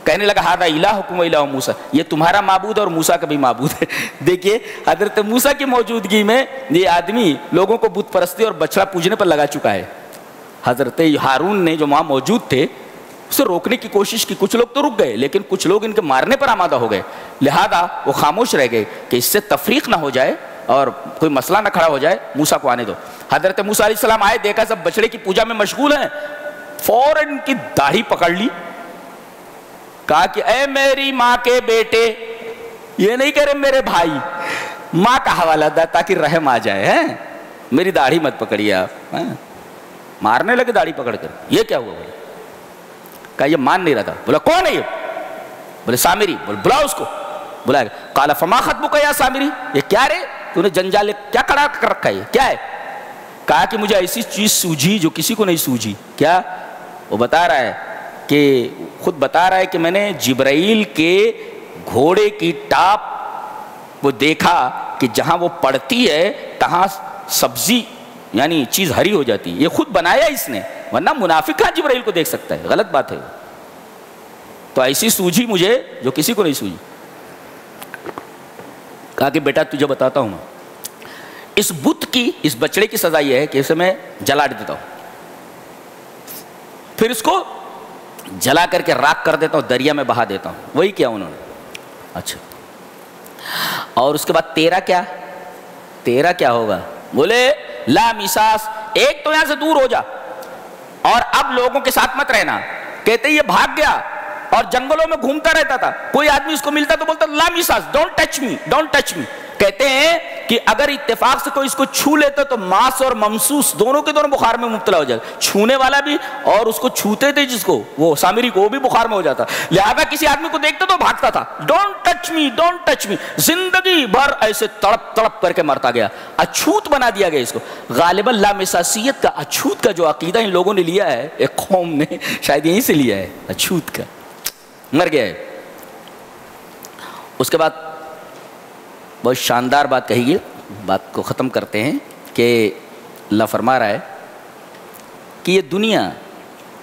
کہنے لگا ہذا الہکم و الہ موسیٰ، یہ تمہارا معبود اور موسیٰ کا بھی معبود ہے۔ دیکھیے حضرت موسیٰ کی موجودگی میں یہ آدمی لوگوں کو بت پرستی اور بچڑا پوجنے پر لگا چکا ہے۔ حضرت ہارون نے جو وہاں موجود تھے اسے روکنے کی کوشش کی، کچھ لوگ تو رک گئے لیکن کچھ لوگ ان کے مارنے پر آمادہ ہو گئے، لہذا وہ خاموش رہ گئے کہ اس سے تفریق نہ ہو جائے اور کوئی مسئلہ نہ کھڑا ہو جائے، موسیٰ کو آنے دو۔ حضرت موسیٰ علیہ السلام آئے، دیکھا سب بچڑے کی پوجا میں مشغول ہیں، فوراً ان کی داڑھی پکڑ لی، کہا کہ اے میری ماں کے بیٹے، یہ نہیں کہہ رہے میرے بھائی، ماں کا حوالہ دا تاکہ رحم آ جائے، میری داڑھی مت پکڑیے آپ۔ مارنے لگے داڑھی پکڑ کر، یہ کیا ہوا؟ بولے کہا یہ مان نہیں رہا تھا۔ بولا کون ہے یہ؟ بولے سامری۔ بولے بلا اس کو، بلایا گیا۔ قال فما خطبک یا سامری، یہ کیا رے تو نے جنجال کیا کھڑا کر رکھا ہے، یہ کیا ہے؟ کہا کہ مجھے ایسی چیز سوجھی جو کسی کو نہیں سوجھی۔ کیا؟ وہ بتا رہا ہے کہ خود بتا رہا ہے کہ میں نے جبرائیل کے گھوڑے کی ٹاپ وہ دیکھا کہ جہاں وہ پڑتی ہے تہاں سبزی یعنی چیز ہری ہو جاتی ہے، یہ خود بنایا اس نے، ورنہ منافق کہاں جبرائیل کو دیکھ سکتا ہے، غلط بات ہے۔ تو ایسی سوجھی مجھے جو کسی کو نہیں سوجھی۔ کہا کہ بیٹا تجھے بتاتا ہوں میں، اس بت کی، اس بچڑے کی سزا یہ ہے کہ اسے میں جلا دیتا ہوں، پھر اس کو جلا کر کے راکھ کر دیتا ہوں، دریا میں بہا دیتا ہوں۔ وہی کیا انہوں نے۔ اچھا، اور اس کے بعد تیرا کیا ہوگا؟ بولے لا میساس، ایک تو یہاں سے دور ہو جا اور اب لوگوں کے ساتھ مت رہنا۔ کہتے یہ بھاگ گیا اور جنگلوں میں گھومتا رہتا تھا، کوئی آدمی اس کو ملتا تو بولتا لا میساس، don't touch me, don't touch me. کہتے ہیں کہ اگر اتفاق سے کوئی اس کو چھو لیتا تو ماس اور ممسوس دونوں کے دونوں بخار میں مبتلا ہو جاتا، چھونے والا بھی اور اس کو چھوتے تھے جس کو، وہ سامری کو، وہ بھی بخار میں ہو جاتا، لہذا کسی آدمی کو دیکھتا تو بھاگتا تھا، don't touch me, don't touch می۔ زندگی بھر ایسے تڑپ تڑپ کر کے مرتا گیا، اچھوت بنا دیا گیا اس کو۔ غالباً لامساسیت کا، اچھوت کا جو عقیدہ ان لوگوں نے لیا ہے، ایک قوم نے شاید یہیں سے لیا ہے، اچھوت کا، مر گیا ہے۔ اس کے بعد بہت شاندار بات کہی گئی، بات کو ختم کرتے ہیں کہ اللہ فرما رہا ہے کہ یہ دنیا،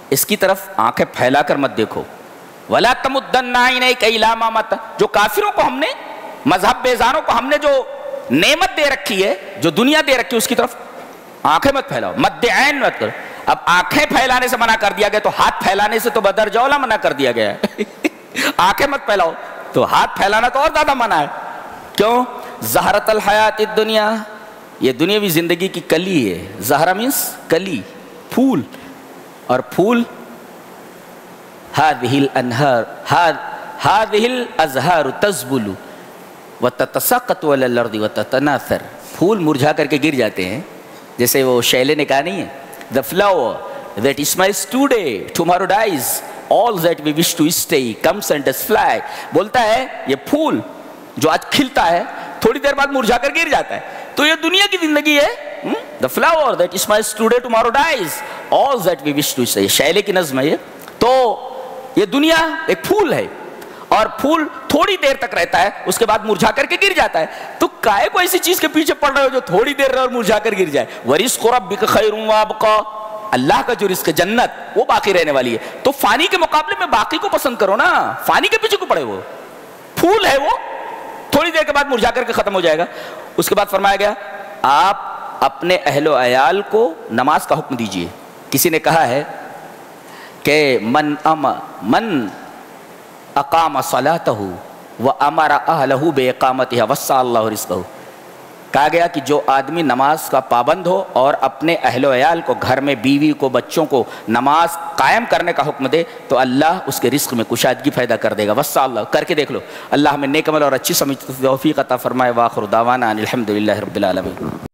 اس کی طرف آنکھیں پھیلا کر مت دیکھو، وَلَا تَمُدَّنَّ عَيْنَيْكَ إِلَىٰ مَا مَتَّعْنَا، جو کافروں کو ہم نے، مذہب بیزاروں کو ہم نے جو نعمت دے رکھی ہے، جو دنیا دے رکھی ہے، اس کی طرف آنکھیں مت پھیلاؤ، مد عین مت کرو۔ اب آنکھیں پھیلانے سے منع کر دیا گیا تو ہاتھ پھیلانے سے تو بدرجہ اولیٰ منع کر دیا گیا ہے۔ آنکھیں مت پھیلاؤ تو ہاتھ پھیلانا تو اور زیادہ منع ہے۔ کیوں؟ زہرت الحیات الدنیا، یہ دنیاوی زندگی کی کلی ہے۔ زہرہ مینس کلی، پھول، اور پھول هذه الانہار هذه الازہار تزبل وتتساقط على الارض وتتناثر، پھول مرجھا کر کے گر جاتے ہیں، جیسے وہ شیلے نے کہا نہیں ہے، the flower that smiles today tomorrow dies, all that we wish to stay comes and does fly۔ بولتا ہے یہ پھول جو آج کھلتا ہے تھوڑی دیر بعد مرجھا کر گر جاتا ہے، تو یہ دنیا کی زندگی ہے۔ the flower that smiles today tomorrow dies, all that we wish to stay، شیلے کی نظم ہے یہ۔ تو یہ دنیا ایک پھول ہے اور پھول تھوڑی دیر تک رہتا ہے، اس کے بعد مرجھا کر کے گر جاتا ہے، تو کائے کو ایسی چیز کے پیچھے پڑ رہے ہو جو تھوڑی دیر رہے اور مرجھا کر گر جائے؟ وَرِزْقُ رَبِّكَ خَيْرٌ وَأَبْقَىٰ، اللہ کا جو رزق جنت وہ باقی رہنے والی ہے، تو فانی کے مقابلے میں باقی کو پسند کرو نا، فانی کے پیچھے کو پڑے، وہ پھول ہے، وہ تھوڑی دیر کے بعد مرجھا کر کے ختم ہو جائے گا۔ اس کے بعد فرمایا گیا آپ اپنے اہل و عیال کو نماز کا حکم دیجئے۔ کسی نے کہا ہے کہ من اقام صلاتہ وامر اہلہ باقامتہا وسع اللہ رزقہ، کہا گیا کہ جو آدمی نماز کا پابند ہو اور اپنے اہل و عیال کو، گھر میں بیوی کو، بچوں کو نماز قائم کرنے کا حکم دے تو اللہ اس کے رزق میں کشادگی پیدا کر دے گا۔ وسع اللہ، کر کے دیکھ لو، اللہ ہمیں نیک عمل اور اچھی سمجھ توفیق عطا فرمائے۔ وآخر دعوانا ان الحمد للہ رب العالمین۔